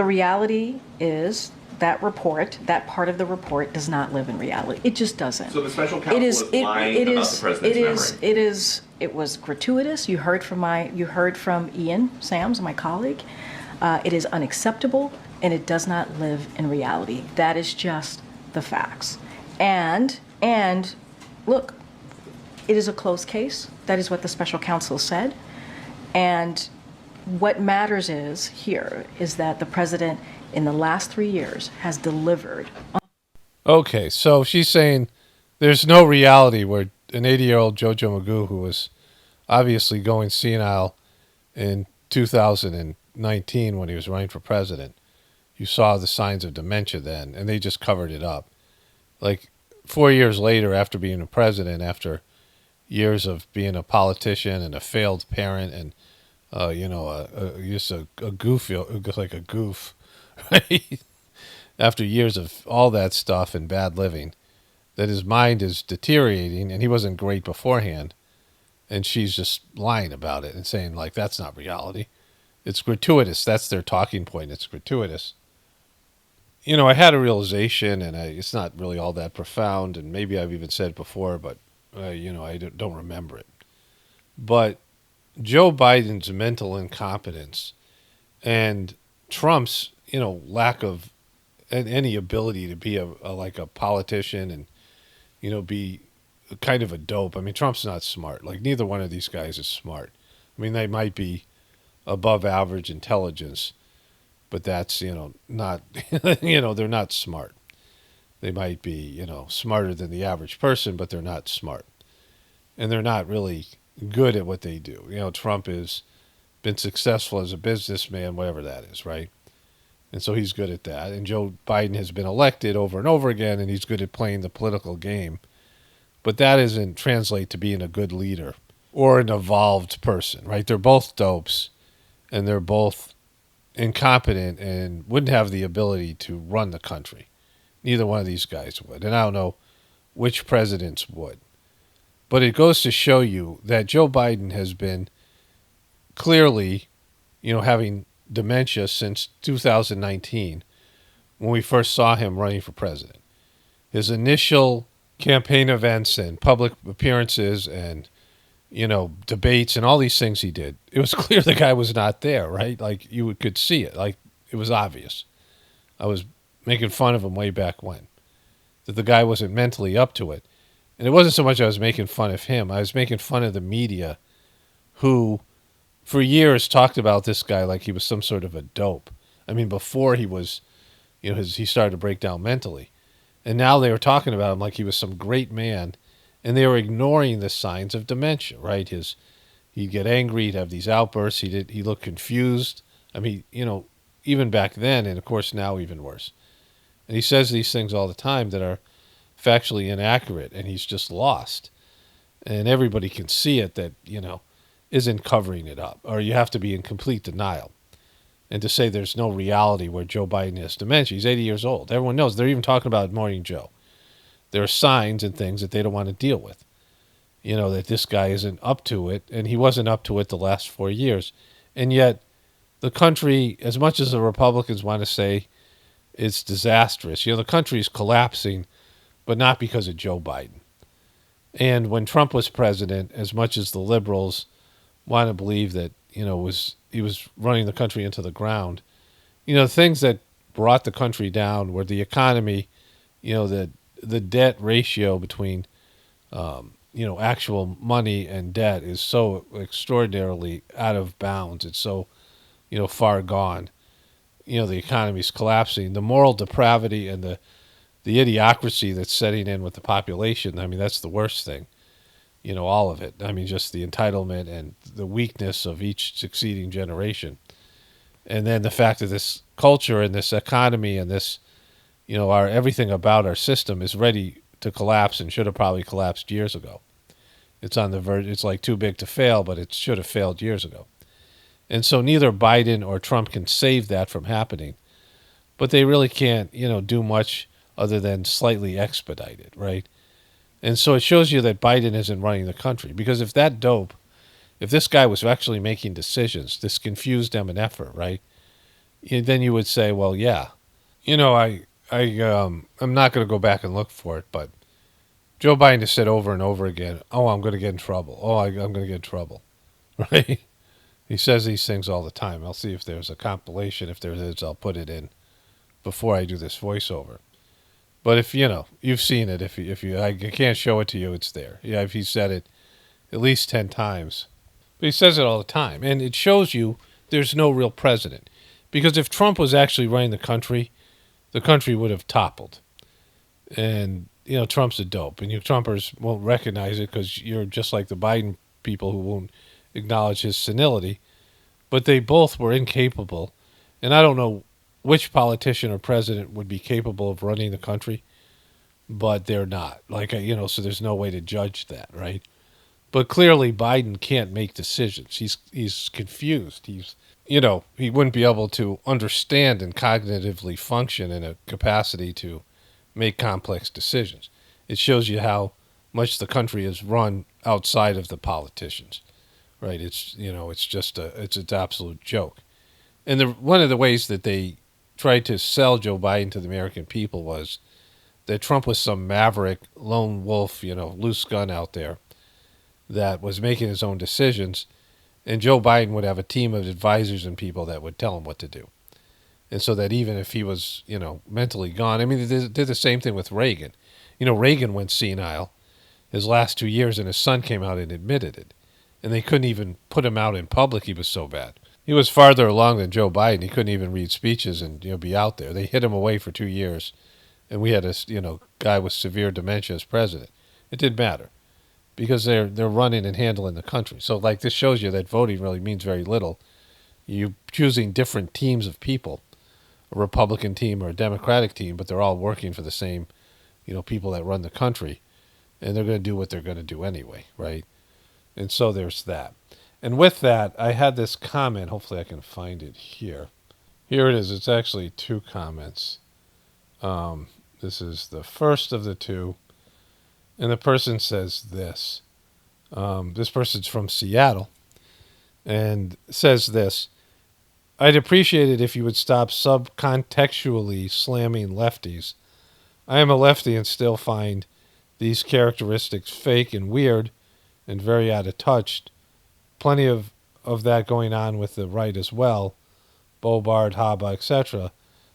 reality is that report, that part of the report, does not live in reality. It just doesn't. So the special counsel is lying about the president's memory. It was gratuitous. You heard from Ian Sams, my colleague. It is unacceptable, and it does not live in reality. That is just the facts. And look, it is a closed case. That is what the special counsel said. And what matters is that the president in the last 3 years has delivered. Okay, so she's saying there's no reality where an 80-year-old JoJo Magoo, who was obviously going senile in 2019 when he was running for president, you saw the signs of dementia then, and they just covered it up. Like 4 years later, after being a president, after years of being a politician and a failed parent and just a goofy, like a goof, right? After years of all that stuff and bad living, that his mind is deteriorating, and he wasn't great beforehand, and she's just lying about it and saying, like, that's not reality. It's gratuitous. That's their talking point. It's gratuitous. You know, I had a realization, and it's not really all that profound, and maybe I've even said it before, but, I don't remember it. But Joe Biden's mental incompetence and Trump's, lack of any ability to be like a politician and, be kind of a dope. I mean, Trump's not smart. Like, neither one of these guys is smart. I mean, they might be above average intelligence, but that's, not, they're not smart. They might be, smarter than the average person, but they're not smart. And they're not really good at what they do. Trump has been successful as a businessman, whatever that is, right? And so he's good at that. And Joe Biden has been elected over and over again, and he's good at playing the political game. But that doesn't translate to being a good leader or an evolved person, right? They're both dopes, and they're both incompetent and wouldn't have the ability to run the country. Neither one of these guys would. And I don't know which presidents would. But it goes to show you that Joe Biden has been clearly, having dementia since 2019 when we first saw him running for president. His initial campaign events and public appearances and, debates and all these things he did, it was clear the guy was not there, right? Like, you could see it. Like, it was obvious. I was making fun of him way back when, that the guy wasn't mentally up to it. And it wasn't so much I was making fun of him. I was making fun of the media who, for years, talked about this guy like he was some sort of a dope. I mean, before he was, he started to break down mentally. And now they were talking about him like he was some great man, and they were ignoring the signs of dementia, right? He'd get angry, he'd have these outbursts, he looked confused. I mean, even back then, and of course now even worse. And he says these things all the time that are factually inaccurate, and he's just lost. And everybody can see it that, isn't covering it up, or you have to be in complete denial. And to say there's no reality where Joe Biden has dementia, he's 80 years old. Everyone knows. They're even talking about Morning Joe. There are signs and things that they don't want to deal with. That this guy isn't up to it, and he wasn't up to it the last 4 years. And yet, the country, as much as the Republicans want to say it's disastrous, the country is collapsing, but not because of Joe Biden. And when Trump was president, as much as the liberals want to believe that, he was running the country into the ground, the things that brought the country down were the economy, the debt ratio between actual money and debt is so extraordinarily out of bounds. It's so, far gone. The economy's collapsing. The moral depravity and the idiocracy that's setting in with the population, I mean, that's the worst thing. All of it. I mean, just the entitlement and the weakness of each succeeding generation. And then the fact that this culture and this economy and this, our everything about our system is ready to collapse and should have probably collapsed years ago. It's on the verge. It's like too big to fail, but it should have failed years ago. And so neither Biden or Trump can save that from happening. But they really can't, do much other than slightly expedite it, right? And so it shows you that Biden isn't running the country. Because if this guy was actually making decisions, this confused them an effort, right? Then you would say, well, yeah. I'm not going to go back and look for it, but Joe Biden has said over and over again, oh, I'm going to get in trouble. Oh, I'm going to get in trouble, right? He says these things all the time. I'll see if there's a compilation. If there is, I'll put it in before I do this voiceover. But if you've seen it, I can't show it to you, it's there. Yeah, if he said it at least 10 times. But he says it all the time. And it shows you there's no real president. Because if Trump was actually running the country would have toppled. And, Trump's a dope. And you Trumpers won't recognize it because you're just like the Biden people who won't acknowledge his senility. But they both were incapable. And I don't know which politician or president would be capable of running the country, but they're not. So there's no way to judge that, right? But clearly Biden can't make decisions. He's confused. He wouldn't be able to understand and cognitively function in a capacity to make complex decisions. It shows you how much the country is run outside of the politicians, right? It's it's an absolute joke. And one of the ways that they tried to sell Joe Biden to the American people was that Trump was some maverick, lone wolf, loose gun out there that was making his own decisions, and Joe Biden would have a team of advisors and people that would tell him what to do. And so that even if he was, mentally gone, I mean, they did the same thing with Reagan. Reagan went senile his last 2 years, and his son came out and admitted it. And they couldn't even put him out in public. He was so bad. He was farther along than Joe Biden. He couldn't even read speeches and be out there. They hid him away for 2 years, and we had a guy with severe dementia as president. It didn't matter because they're running and handling the country. So this shows you that voting really means very little. You're choosing different teams of people, a Republican team or a Democratic team, but they're all working for the same people that run the country, and they're going to do what they're going to do anyway, right? And so there's that. And with that, I had this comment. Hopefully I can find it here. Here it is. It's actually 2 comments. This is the first of the 2. And the person says this. This person's from Seattle. And says this. I'd appreciate it if you would stop subcontextually slamming lefties. I am a lefty and still find these characteristics fake and weird and very out of touch. Plenty of that going on with the right as well, Bobard, Haba, etc.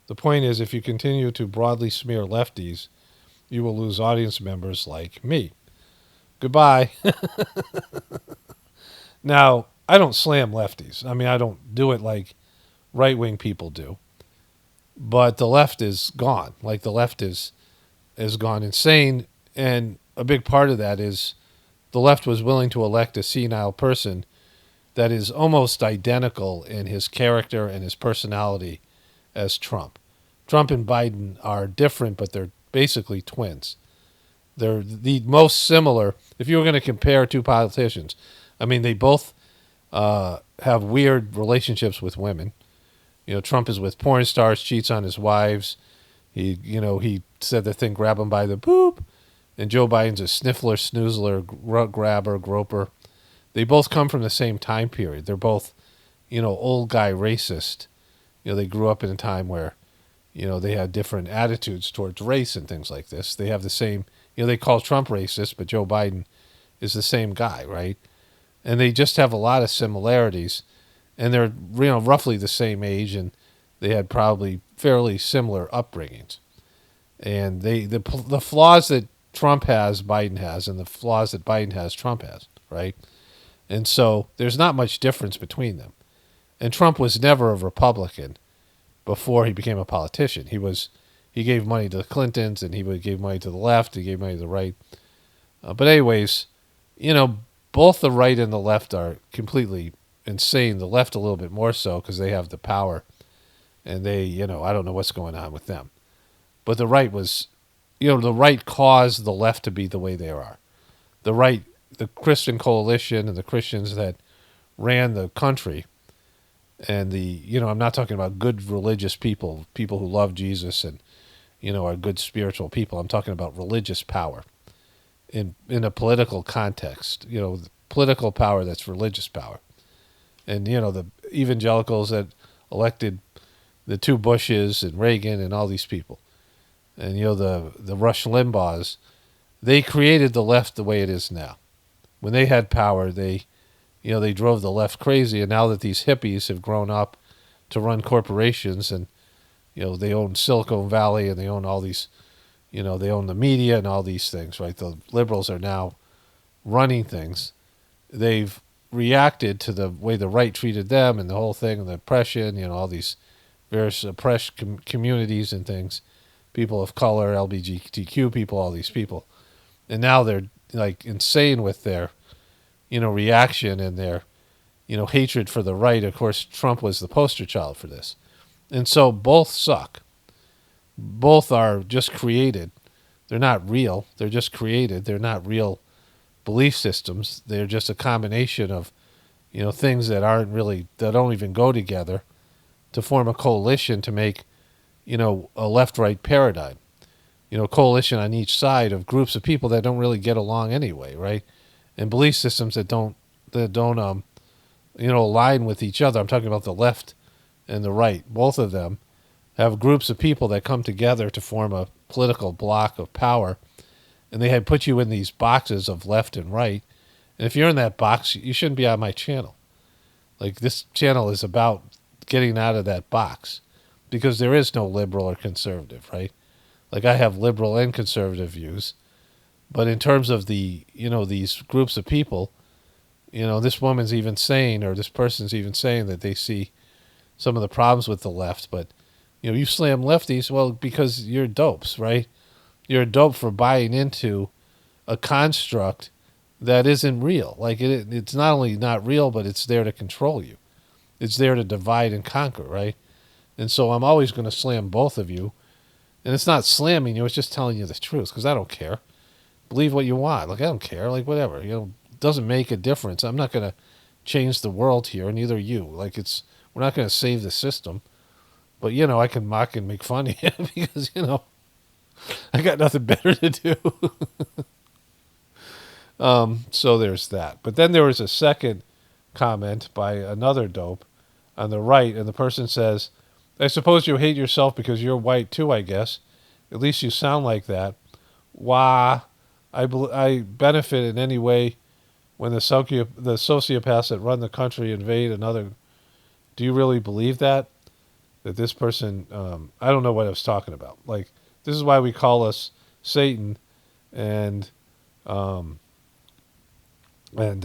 The point is, if you continue to broadly smear lefties, you will lose audience members like me. Goodbye. Now, I don't slam lefties. I mean, I don't do it like right-wing people do. But the left is gone. The left is gone insane, and a big part of that is the left was willing to elect a senile person that is almost identical in his character and his personality as Trump. Trump and Biden are different, but they're basically twins. They're the most similar. If you were going to compare 2 politicians, I mean, they both have weird relationships with women. Trump is with porn stars, cheats on his wives. He said the thing, grab him by the boob. And Joe Biden's a sniffler, snoozler, grabber, groper. They both come from the same time period. They're both, old guy racist. They grew up in a time where, they had different attitudes towards race and things like this. They have the same, they call Trump racist, but Joe Biden is the same guy, right? And they just have a lot of similarities. And they're, roughly the same age, and they had probably fairly similar upbringings. And the flaws that Trump has, Biden has, and the flaws that Biden has, Trump has, right? And so there's not much difference between them. And Trump was never a Republican before he became a politician. He gave money to the Clintons, and he gave money to the left, he gave money to the right. But anyways, both the right and the left are completely insane. The left a little bit more so because they have the power, and they, I don't know what's going on with them. But the right was, the right caused the left to be the way they are. The right, the Christian coalition and the Christians that ran the country, and I'm not talking about good religious people who love Jesus and, are good spiritual people. I'm talking about religious power in a political context, political power that's religious power. And, the evangelicals that elected the two Bushes and Reagan and all these people. And, the Rush Limbaughs, they created the left the way it is now. When they had power, they drove the left crazy. And now that these hippies have grown up to run corporations and, they own Silicon Valley and they own all these, they own the media and all these things, right? The liberals are now running things. They've reacted to the way the right treated them and the whole thing and the oppression, all these various oppressed communities and things, people of color, LGBTQ people, all these people. And now they're like insane with their, reaction and their, hatred for the right. Of course, Trump was the poster child for this. And so both suck. Both are just created. They're not real. They're just created. They're not real belief systems. They're just a combination of, things that that don't even go together to form a coalition to make, a left-right paradigm. Coalition on each side of groups of people that don't really get along anyway, right? And belief systems that don't align with each other. I'm talking about the left and the right. Both of them have groups of people that come together to form a political block of power, and they had put you in these boxes of left and right. And if you're in that box, you shouldn't be on my channel. Like, this channel is about getting out of that box, because there is no liberal or conservative, right? Like, I have liberal and conservative views, but in terms of the, these groups of people, this woman's even saying, or this person's even saying that they see some of the problems with the left, but, you slam lefties, well, because you're dopes, right? You're a dope for buying into a construct that isn't real. Like, it's not only not real, but it's there to control you. It's there to divide and conquer, right? And so I'm always going to slam both of you. And it's not slamming you, it's just telling you the truth, because I don't care. Believe what you want. Like, I don't care. Like, whatever. It doesn't make a difference. I'm not going to change the world here, and neither you. Like, we're not going to save the system. But, I can mock and make fun of you because, I got nothing better to do. So there's that. But then there was a second comment by another dope on the right, and the person says, I suppose you hate yourself because you're white too, I guess. At least you sound like that. Wah. I benefit in any way when the sociopaths that run the country invade another. Do you really believe that? That this person, I don't know what I was talking about. Like, this is why we call us Satan and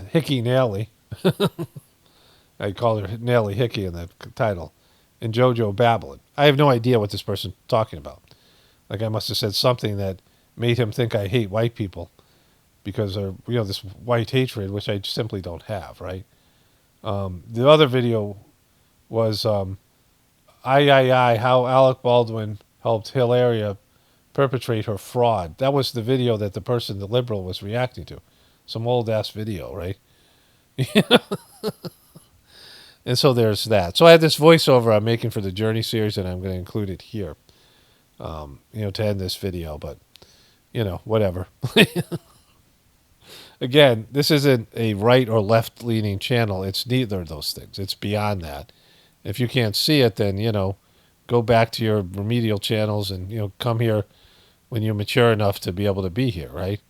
Hickey Nally. I call her Nally Hickey in the title. And JoJo Babylon. I have no idea what this person's talking about. Like, I must have said something that made him think I hate white people because of, this white hatred, which I simply don't have, right? The other video was how Alec Baldwin helped Hilaria perpetrate her fraud. That was the video that the liberal was reacting to. Some old-ass video, right? And so there's that. So I had this voiceover I'm making for the Journey series, and I'm going to include it here, to end this video. But, whatever. Again, this isn't a right or left-leaning channel. It's neither of those things. It's beyond that. If you can't see it, then, go back to your remedial channels and, come here when you're mature enough to be able to be here, right?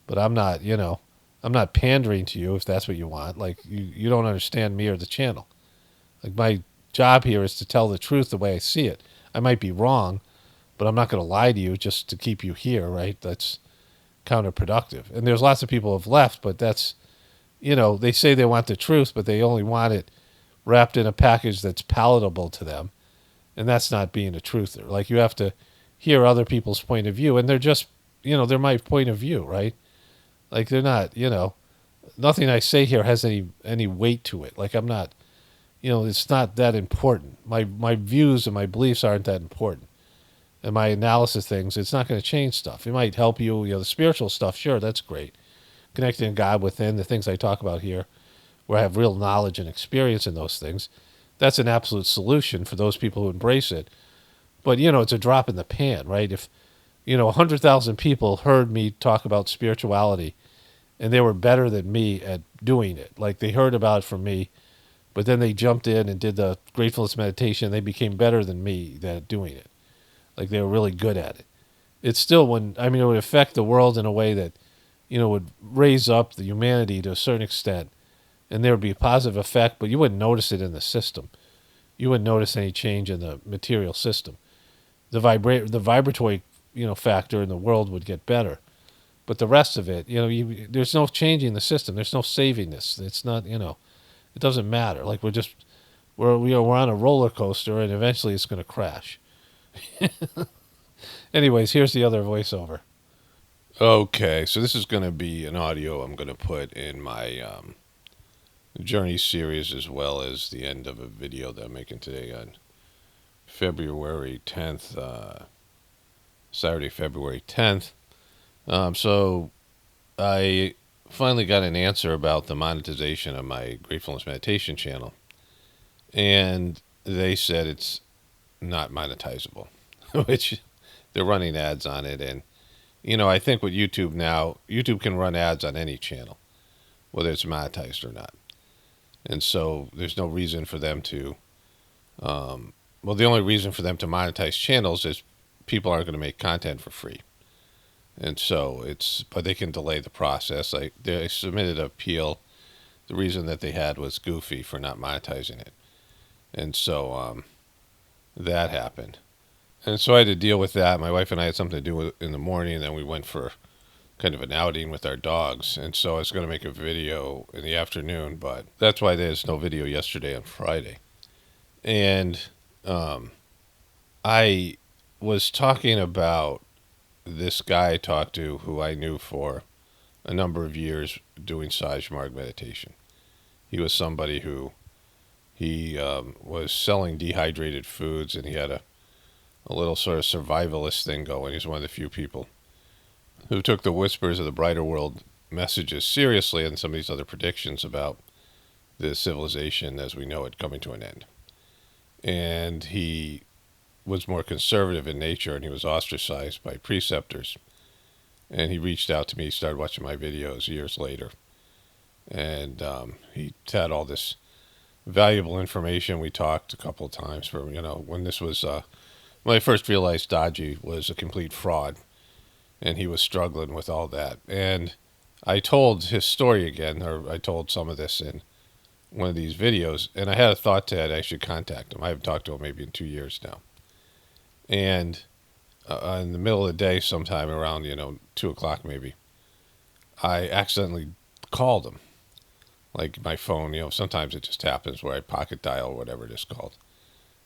But I'm not, I'm not pandering to you if that's what you want. Like, you don't understand me or the channel. Like, my job here is to tell the truth the way I see it. I might be wrong, but I'm not going to lie to you just to keep you here, right? That's, counterproductive. And there's lots of people who have left, but that's, they say they want the truth, but they only want it wrapped in a package that's palatable to them. And that's not being a truther. Like, you have to hear other people's point of view, and they're just, they're my point of view, right? Like, they're not, nothing I say here has any weight to it. Like, I'm not, it's not that important. My views and my beliefs aren't that important. And my analysis things, it's not going to change stuff. It might help you, the spiritual stuff, sure, that's great. Connecting to God within, the things I talk about here, where I have real knowledge and experience in those things, that's an absolute solution for those people who embrace it. But, it's a drop in the pan, right? If, 100,000 people heard me talk about spirituality and they were better than me at doing it, like they heard about it from me, but then they jumped in and did the gratefulness meditation, they became better than me at doing it. Like, they were really good at it. It's still it would affect the world in a way that, would raise up the humanity to a certain extent, and there would be a positive effect, but you wouldn't notice it in the system. You wouldn't notice any change in the material system. The vibratory, factor in the world would get better. But the rest of it, there's no changing the system. There's no saving this. It's not, it doesn't matter. Like, we're on a roller coaster, and eventually it's going to crash. Anyways, here's the other voiceover. Okay, so this is going to be an audio I'm going to put in my Journey series, as well as the end of a video that I'm making today on February 10th, Saturday, February 10th. So I finally got an answer about the monetization of my Gratefulness Meditation channel. And they said it's not monetizable, which they're running ads on it. And, I think with YouTube now, YouTube can run ads on any channel, whether it's monetized or not. And so there's no reason for them to, the only reason for them to monetize channels is people aren't going to make content for free. And so but they can delay the process. Like, they submitted an appeal. The reason that they had was goofy for not monetizing it. And so that happened. And so I had to deal with that. My wife and I had something to do with in the morning, and then we went for kind of an outing with our dogs. And so I was going to make a video in the afternoon, but that's why there's no video yesterday on Friday. And I was talking about this guy I talked to who I knew for a number of years doing Sajmarg meditation. He was somebody who he was selling dehydrated foods, and he had a little sort of survivalist thing going. He's one of the few people who took the Whispers of the Brighter World messages seriously, and some of these other predictions about the civilization as we know it coming to an end. And he was more conservative in nature, and he was ostracized by preceptors. And he reached out to me, started watching my videos years later. And he had all this valuable information. We talked a couple of times for, when this was, when I first realized Dodgy was a complete fraud, and he was struggling with all that. And I told his story again, or I told some of this in one of these videos, and I had a thought that I should contact him. I haven't talked to him maybe in 2 years now. And in the middle of the day, sometime around, 2 o'clock maybe, I accidentally called him. Like, my phone, sometimes it just happens where I pocket dial or whatever it is called.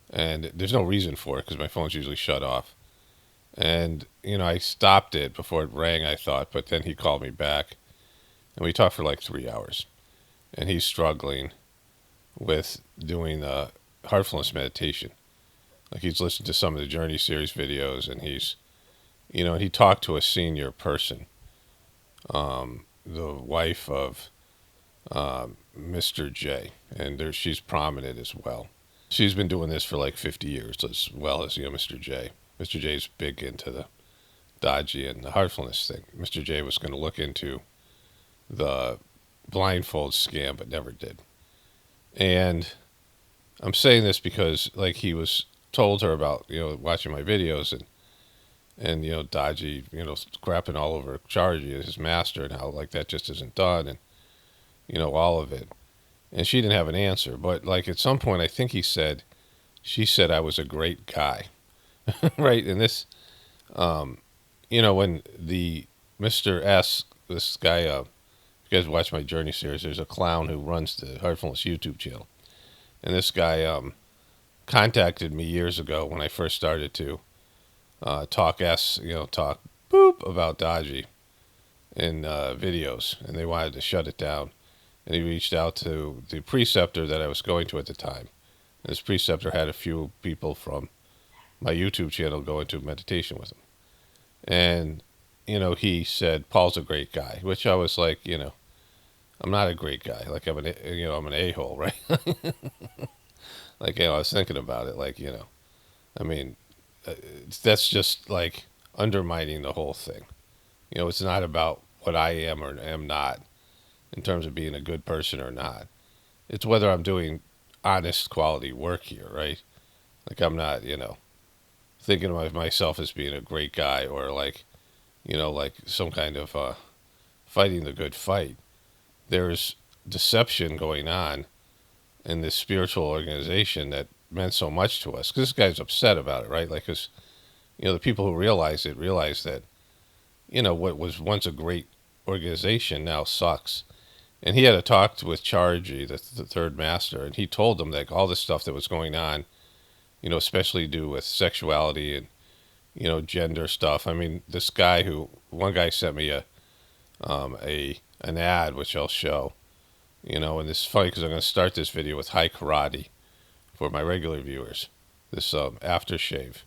And there's no reason for it because my phone's usually shut off. And, I stopped it before it rang, I thought, but then he called me back. And we talked for like 3 hours. And he's struggling with doing the heartfulness meditation. Like, he's listened to some of the Journey series videos, and he's, he talked to a senior person, the wife of Mr. J, and she's prominent as well. She's been doing this for like 50 years, as well as, Mr. J. Mr. J's big into the Dodgy and the heartfulness thing. Mr. J was going to look into the blindfold scam, but never did. And I'm saying this because, like, he was told her about, watching my videos and Dodgy, crapping all over Chargy, his master, and how, like, that just isn't done, and, all of it. And she didn't have an answer. But, like, at some point, I think she said I was a great guy. Right? And this, when the Mr. S, this guy, you guys watch my Journey series, there's a clown who runs the Heartfulness YouTube channel. And this guy contacted me years ago when I first started to talk boop about Dodgy in videos. And they wanted to shut it down. And he reached out to the preceptor that I was going to at the time. And this preceptor had a few people from my YouTube channel go into meditation with him. And, he said, Paul's a great guy, which I was like, I'm not a great guy. Like, I'm an a-hole, right? Like, I was thinking about it, like, I mean, that's just like undermining the whole thing. It's not about what I am or am not in terms of being a good person or not. It's whether I'm doing honest quality work here, right? Like, I'm not, thinking of myself as being a great guy or like, like some kind of fighting the good fight. There's deception going on in this spiritual organization that meant so much to us. Because this guy's upset about it, right? Like, because, the people who realize that, what was once a great organization now sucks. And he had a talk with Chargy, the third master, and he told them like all the stuff that was going on, especially to do with sexuality and, gender stuff. I mean, one guy sent me an ad, which I'll show, and this is funny because I'm going to start this video with high karate for my regular viewers. This aftershave.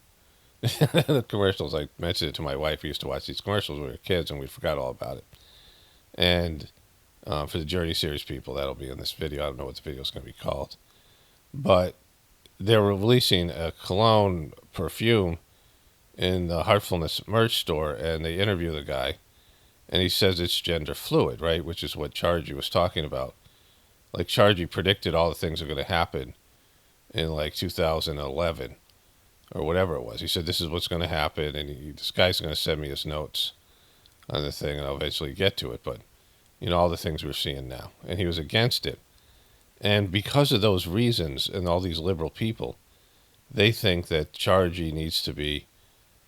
The commercials, I mentioned it to my wife. We used to watch these commercials when we were kids and we forgot all about it. And for the Journey series people, that'll be in this video. I don't know what the video is going to be called. But they're releasing a cologne perfume in the Heartfulness merch store, and they interview the guy, and he says it's gender fluid, right? Which is what Chargy was talking about. Like, Chargy predicted all the things that are going to happen in like 2011 or whatever it was. He said, this is what's going to happen, and this guy's going to send me his notes on the thing, and I'll eventually get to it. But, all the things we're seeing now. And he was against it. And because of those reasons and all these liberal people, they think that Chargy needs to be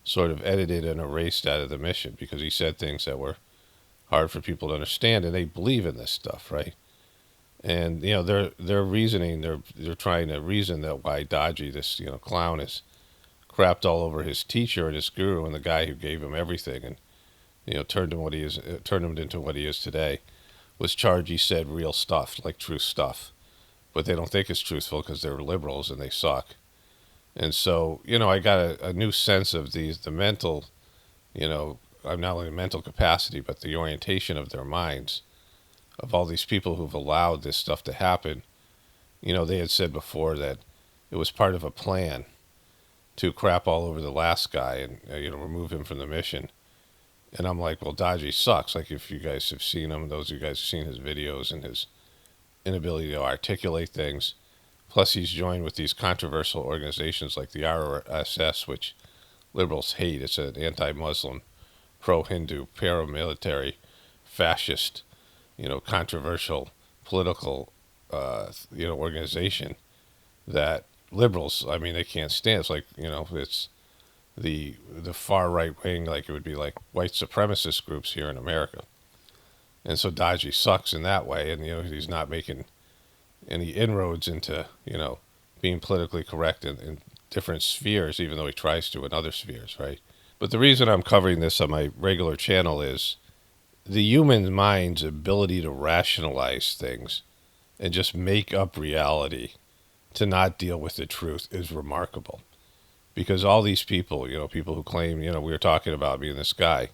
sort of edited and erased out of the mission because he said things that were hard for people to understand, and they believe in this stuff, right? And they're reasoning, they're trying to reason that why Dodgy, this clown, is crapped all over his teacher and his guru and the guy who gave him everything and turned him into what he is today, was Chargy said real stuff, like true stuff, but they don't think it's truthful because they're liberals and they suck. And so, I got a new sense of the mental, I'm not only the mental capacity, but the orientation of their minds, of all these people who've allowed this stuff to happen. They had said before that it was part of a plan to crap all over the last guy and, remove him from the mission. And I'm like, well, Dodgy sucks. Like, if you guys have seen him, those of you guys have seen his videos and his inability to articulate things. Plus, he's joined with these controversial organizations like the RSS, which liberals hate. It's an anti-Muslim, pro-Hindu, paramilitary, fascist, controversial political, organization that liberals, I mean, they can't stand. It's like, it's the far right wing, like it would be like white supremacist groups here in America. And so Dodgy sucks in that way, and he's not making any inroads into being politically correct in different spheres, even though he tries to in other spheres, right? But the reason I'm covering this on my regular channel is the human mind's ability to rationalize things and just make up reality to not deal with the truth is remarkable. Because all these people, people who claim, we were talking about me and this guy,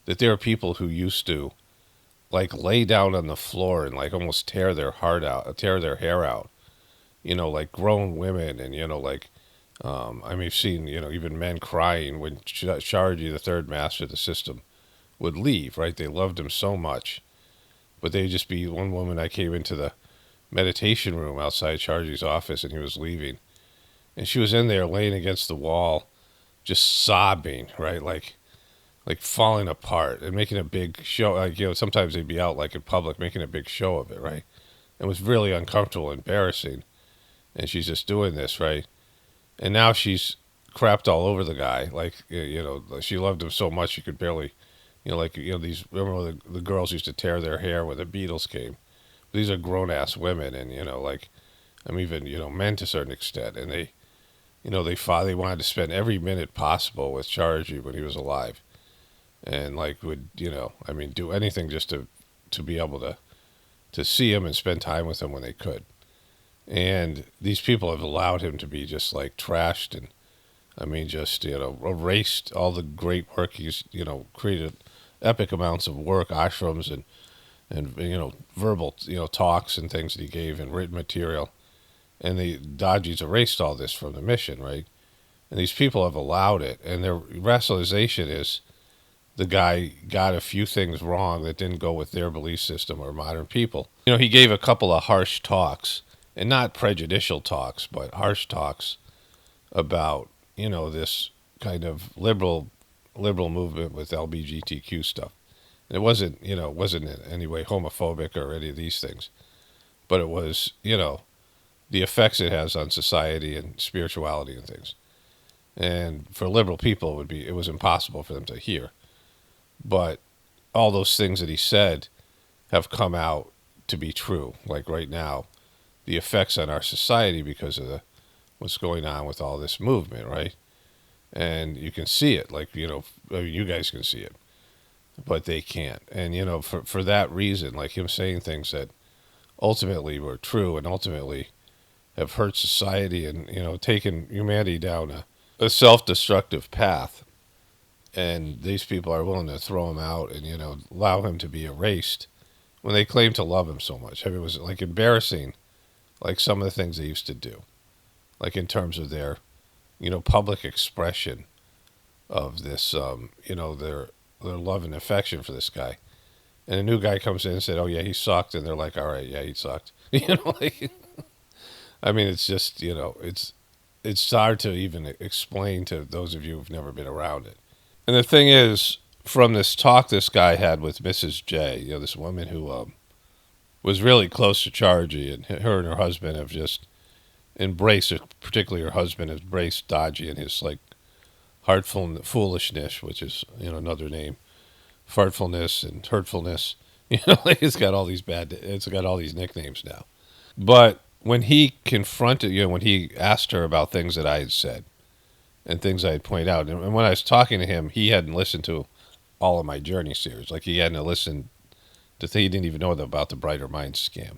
that there are people who used to like lay down on the floor and like almost tear their hair out, like grown women and, I mean, I've seen, even men crying when Chargy, the third master of the system, would leave, right? They loved him so much, but they'd just be, one woman, I came into the meditation room outside Chargy's office and he was leaving, and she was in there laying against the wall, just sobbing, right? Like falling apart and making a big show. Like, sometimes they'd be out like in public making a big show of it, right? It was really uncomfortable, embarrassing. And she's just doing this, right? And now she's crapped all over the guy. Like, she loved him so much she could barely Like, these, remember the girls used to tear their hair when the Beatles came. These are grown-ass women, and, like, even, men to a certain extent, and they, they wanted to spend every minute possible with Chargy when he was alive. And, like, would, do anything just to be able to see him and spend time with him when they could. And these people have allowed him to be just, like, trashed and, just, erased all the great work he's, created epic amounts of work, ashrams and verbal, talks and things that he gave and written material. And the Dodgies erased all this from the mission, right? And these people have allowed it. And their rationalization is the guy got a few things wrong that didn't go with their belief system or modern people. He gave a couple of harsh talks, and not prejudicial talks, but harsh talks about, this kind of liberal movement with LGBTQ stuff. And it wasn't in any way homophobic or any of these things, but it was, the effects it has on society and spirituality and things. And for liberal people, it was impossible for them to hear. But all those things that he said have come out to be true. Like right now, the effects on our society because of what's going on with all this movement, right? And you can see it, like, you guys can see it, but they can't. And, for that reason, like him saying things that ultimately were true and ultimately have hurt society and, taken humanity down a self-destructive path. And these people are willing to throw him out and, allow him to be erased when they claim to love him so much. It was, like, embarrassing, like, some of the things they used to do, like, in terms of their, public expression of this, their love and affection for this guy. And a new guy comes in and said, oh, yeah, he sucked. And they're like, all right, yeah, he sucked. Like, it's just, it's hard to even explain to those of you who've never been around it. And the thing is, from this talk this guy had with Mrs. J, this woman who was really close to Chargy, and her husband have just embraced, particularly her husband, has embraced Dodgy and his, like, foolishness, which is, another name, fartfulness and hurtfulness. It's got all these nicknames now. But when he confronted, when he asked her about things that I had said and things I had pointed out, and when I was talking to him, he hadn't listened to all of my Journey series. Like, he hadn't listened to he didn't even know about the Brighter Minds scam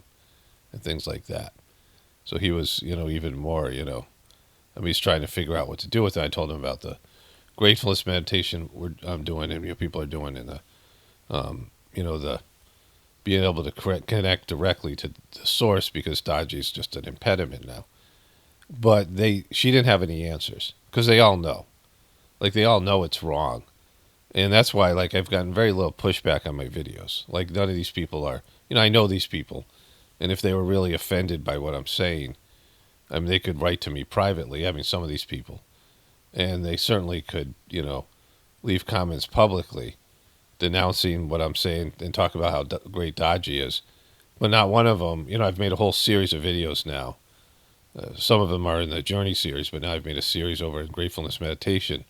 and things like that. So he was, even more, he's trying to figure out what to do with it. I told him about the Gratefullness meditation I'm doing, and people are doing, and the being able to connect directly to the source, because Dodgy's just an impediment now. But she didn't have any answers, because they all know. Like, they all know it's wrong. And that's why, like, I've gotten very little pushback on my videos. Like, none of these people are, I know these people. And if they were really offended by what I'm saying, they could write to me privately. Some of these people. And they certainly could, leave comments publicly denouncing what I'm saying and talk about how great Dodgy is. But not one of them, I've made a whole series of videos now. Some of them are in the Journey series, but now I've made a series over in Gratefullness Meditation,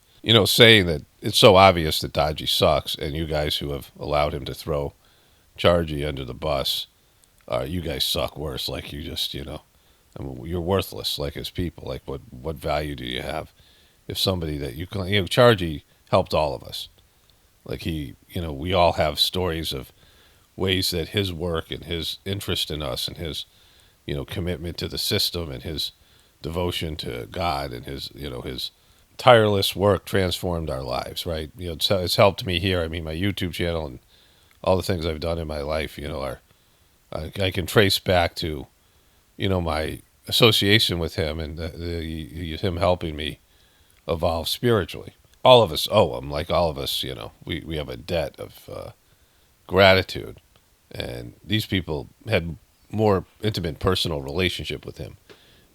saying that it's so obvious that Dodgy sucks, and you guys who have allowed him to throw Chargy under the bus, you guys suck worse. Like, you just, you're worthless, like, as people. Like, what value do you have if somebody that Chargy helped all of us. Like, we all have stories of ways that his work and his interest in us and his, commitment to the system and his devotion to God and his, his tireless work transformed our lives, right? It's helped me here. My YouTube channel and all the things I've done in my life, I can trace back to, my association with him and him helping me evolve spiritually. All of us owe him, like all of us, we have a debt of gratitude. And these people had more intimate personal relationship with him.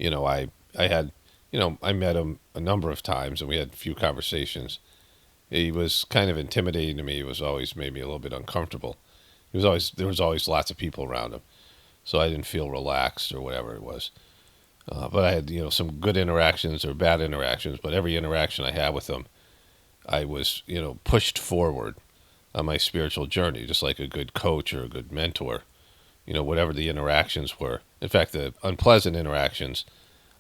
I had, I met him a number of times and we had a few conversations. He was kind of intimidating to me. He was always made me a little bit uncomfortable. There was always lots of people around him. So I didn't feel relaxed or whatever it was. But I had, some good interactions or bad interactions, but every interaction I had with him, I was, pushed forward. on my spiritual journey, just like a good coach or a good mentor. Whatever the interactions were. In fact, the unpleasant interactions,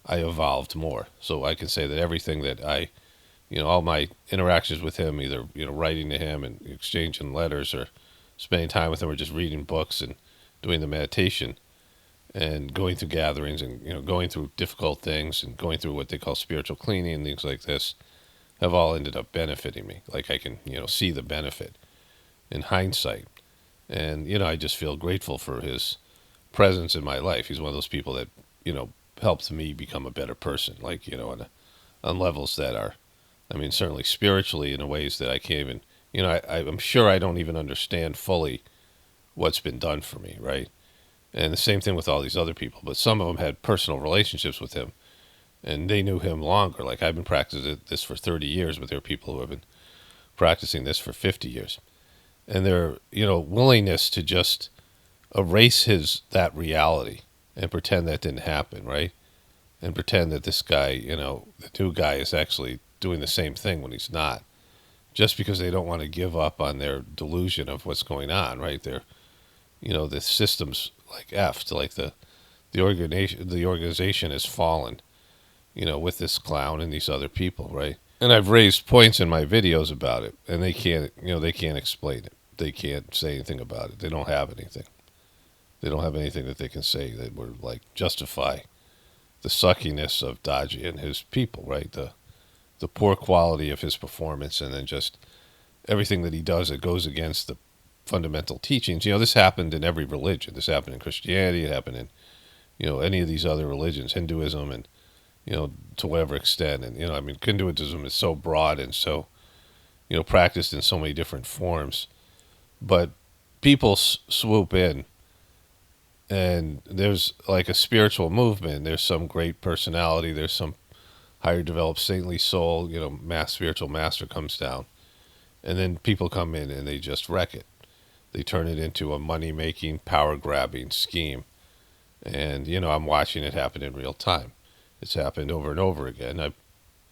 I evolved more. So I can say that everything that all my interactions with him, either, writing to him and exchanging letters or spending time with him or just reading books and doing the meditation and going through gatherings and, going through difficult things and going through what they call spiritual cleaning and things like this have all ended up benefiting me. Like I can, see the benefit in hindsight. And, I just feel grateful for his presence in my life. He's one of those people that, helped me become a better person, like, on levels that are, certainly spiritually in ways that I can't even, I'm sure I don't even understand fully what's been done for me, right? And the same thing with all these other people. But some of them had personal relationships with him, and they knew him longer. Like I've been practicing this for 30 years, but there are people who have been practicing this for 50 years. And their, willingness to just erase that reality and pretend that didn't happen, right? And pretend that this guy, the new guy is actually doing the same thing when he's not. Just because they don't want to give up on their delusion of what's going on, right? They're, the system's like effed, like the organization has fallen, with this clown and these other people, right? And I've raised points in my videos about it, and they can't explain it. They can't say anything about it. They don't have anything. They don't have anything that they can say that would like justify the suckiness of Daji and his people, right? The poor quality of his performance, and then just everything that he does that goes against the fundamental teachings. This happened in every religion. This happened in Christianity. It happened in, any of these other religions, Hinduism, and, to whatever extent. And, Hinduism is so broad and so, practiced in so many different forms. But people swoop in, and there's like a spiritual movement. There's some great personality. There's some higher developed saintly soul, spiritual master comes down. And then people come in and they just wreck it. They turn it into a money-making, power-grabbing scheme. And, I'm watching it happen in real time. It's happened over and over again. I'm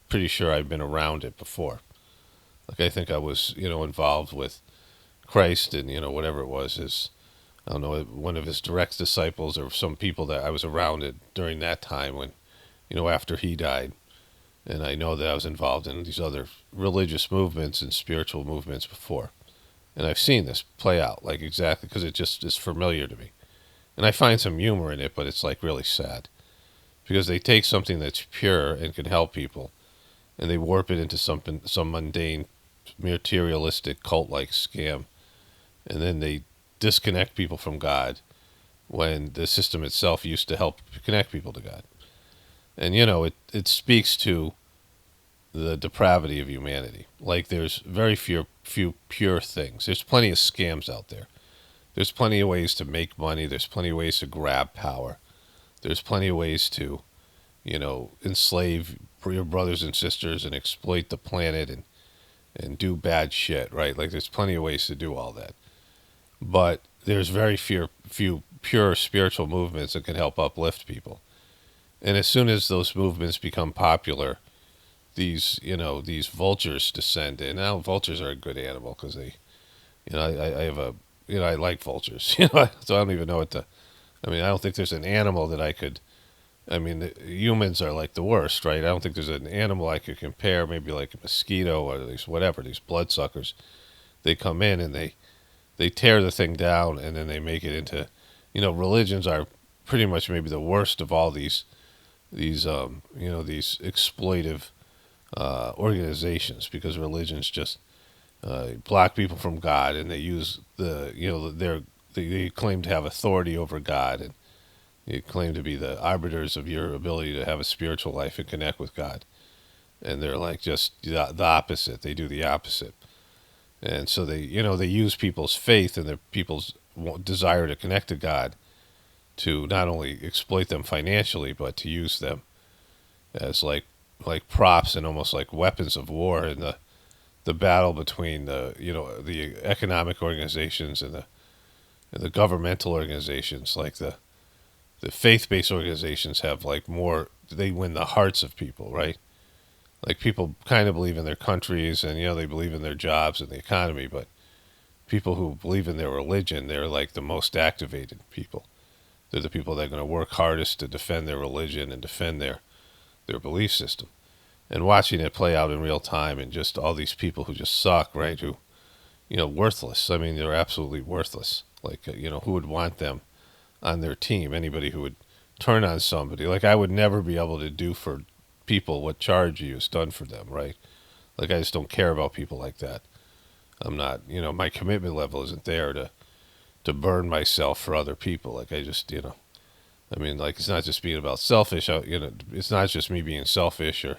pretty sure I've been around it before. Like, I think I was, involved with Christ and, whatever it was, I don't know, one of his direct disciples or some people that I was around it during that time when, after he died. And I know that I was involved in these other religious movements and spiritual movements before. And I've seen this play out, like exactly, because it just is familiar to me. And I find some humor in it, but it's like really sad. Because they take something that's pure and can help people, and they warp it into some mundane, materialistic, cult-like scam. And then they disconnect people from God when the system itself used to help connect people to God. And, it speaks to the depravity of humanity. Like there's very few pure things. There's plenty of scams out there. There's plenty of ways to make money. There's plenty of ways to grab power. There's plenty of ways to, enslave your brothers and sisters and exploit the planet and do bad shit, right? Like there's plenty of ways to do all that. But there's very few pure spiritual movements that can help uplift people. And as soon as those movements become popular, these vultures descend in. Now vultures are a good animal because they, I have a, I like vultures, so I don't even know what to, I don't think there's an animal that I could, humans are like the worst, right? I don't think there's an animal I could compare, maybe like a mosquito or these bloodsuckers. They come in and they tear the thing down, and then they make it into, religions are pretty much maybe the worst of all these exploitive organizations, because religions just block people from God, and they use they claim to have authority over God, and they claim to be the arbiters of your ability to have a spiritual life and connect with God. And they're like just the opposite. They do the opposite. And so they use people's faith and their people's desire to connect to God to not only exploit them financially, but to use them as like props and almost like weapons of war in the battle between the economic organizations and the governmental organizations. Like the faith-based organizations have like more, they win the hearts of people, right? Like people kind of believe in their countries and they believe in their jobs and the economy, but people who believe in their religion, they're like the most activated people. They're the people that are going to work hardest to defend their religion and defend their belief system. And watching it play out in real time, and just all these people who just suck, right? Who, worthless. I mean, they're absolutely worthless. Like, who would want them on their team? Anybody who would turn on somebody. Like, I would never be able to do for people what Chargy has done for them, right? Like, I just don't care about people like that. I'm not, my commitment level isn't there to burn myself for other people. Like, I just, I mean, like, it's not just being about selfish. It's not just me being selfish or,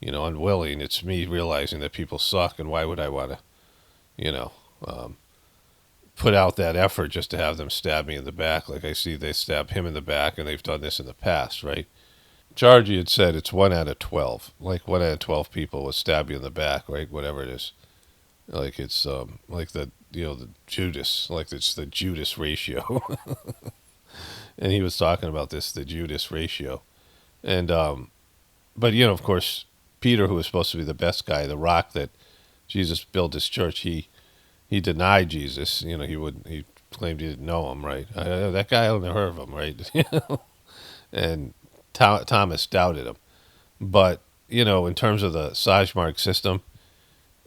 unwilling. It's me realizing that people suck, and why would I want to, put out that effort just to have them stab me in the back? Like, I see they stab him in the back, and they've done this in the past, right? Chargy had said it's 1 out of 12. Like, 1 out of 12 people will stab you in the back, right? Whatever it is. Like, it's like the Judas, like it's the Judas ratio. And he was talking about the Judas ratio. And but of course, Peter, who was supposed to be the best guy, the rock that Jesus built his church, he denied Jesus. He claimed he didn't know him, right? That guy, I never heard of him, right? And Thomas doubted him. But in terms of the Sajmark system,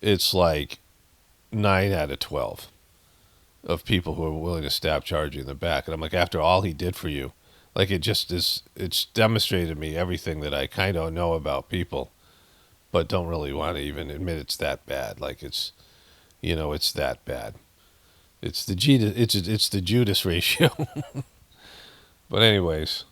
it's like 9 out of 12 of people who are willing to stab Chargy in the back. And I'm like, after all he did for you, like, it's demonstrated to me everything that I kind of know about people, but don't really want to even admit it's that bad. Like, it's that bad. It's the Judas ratio. But anyways,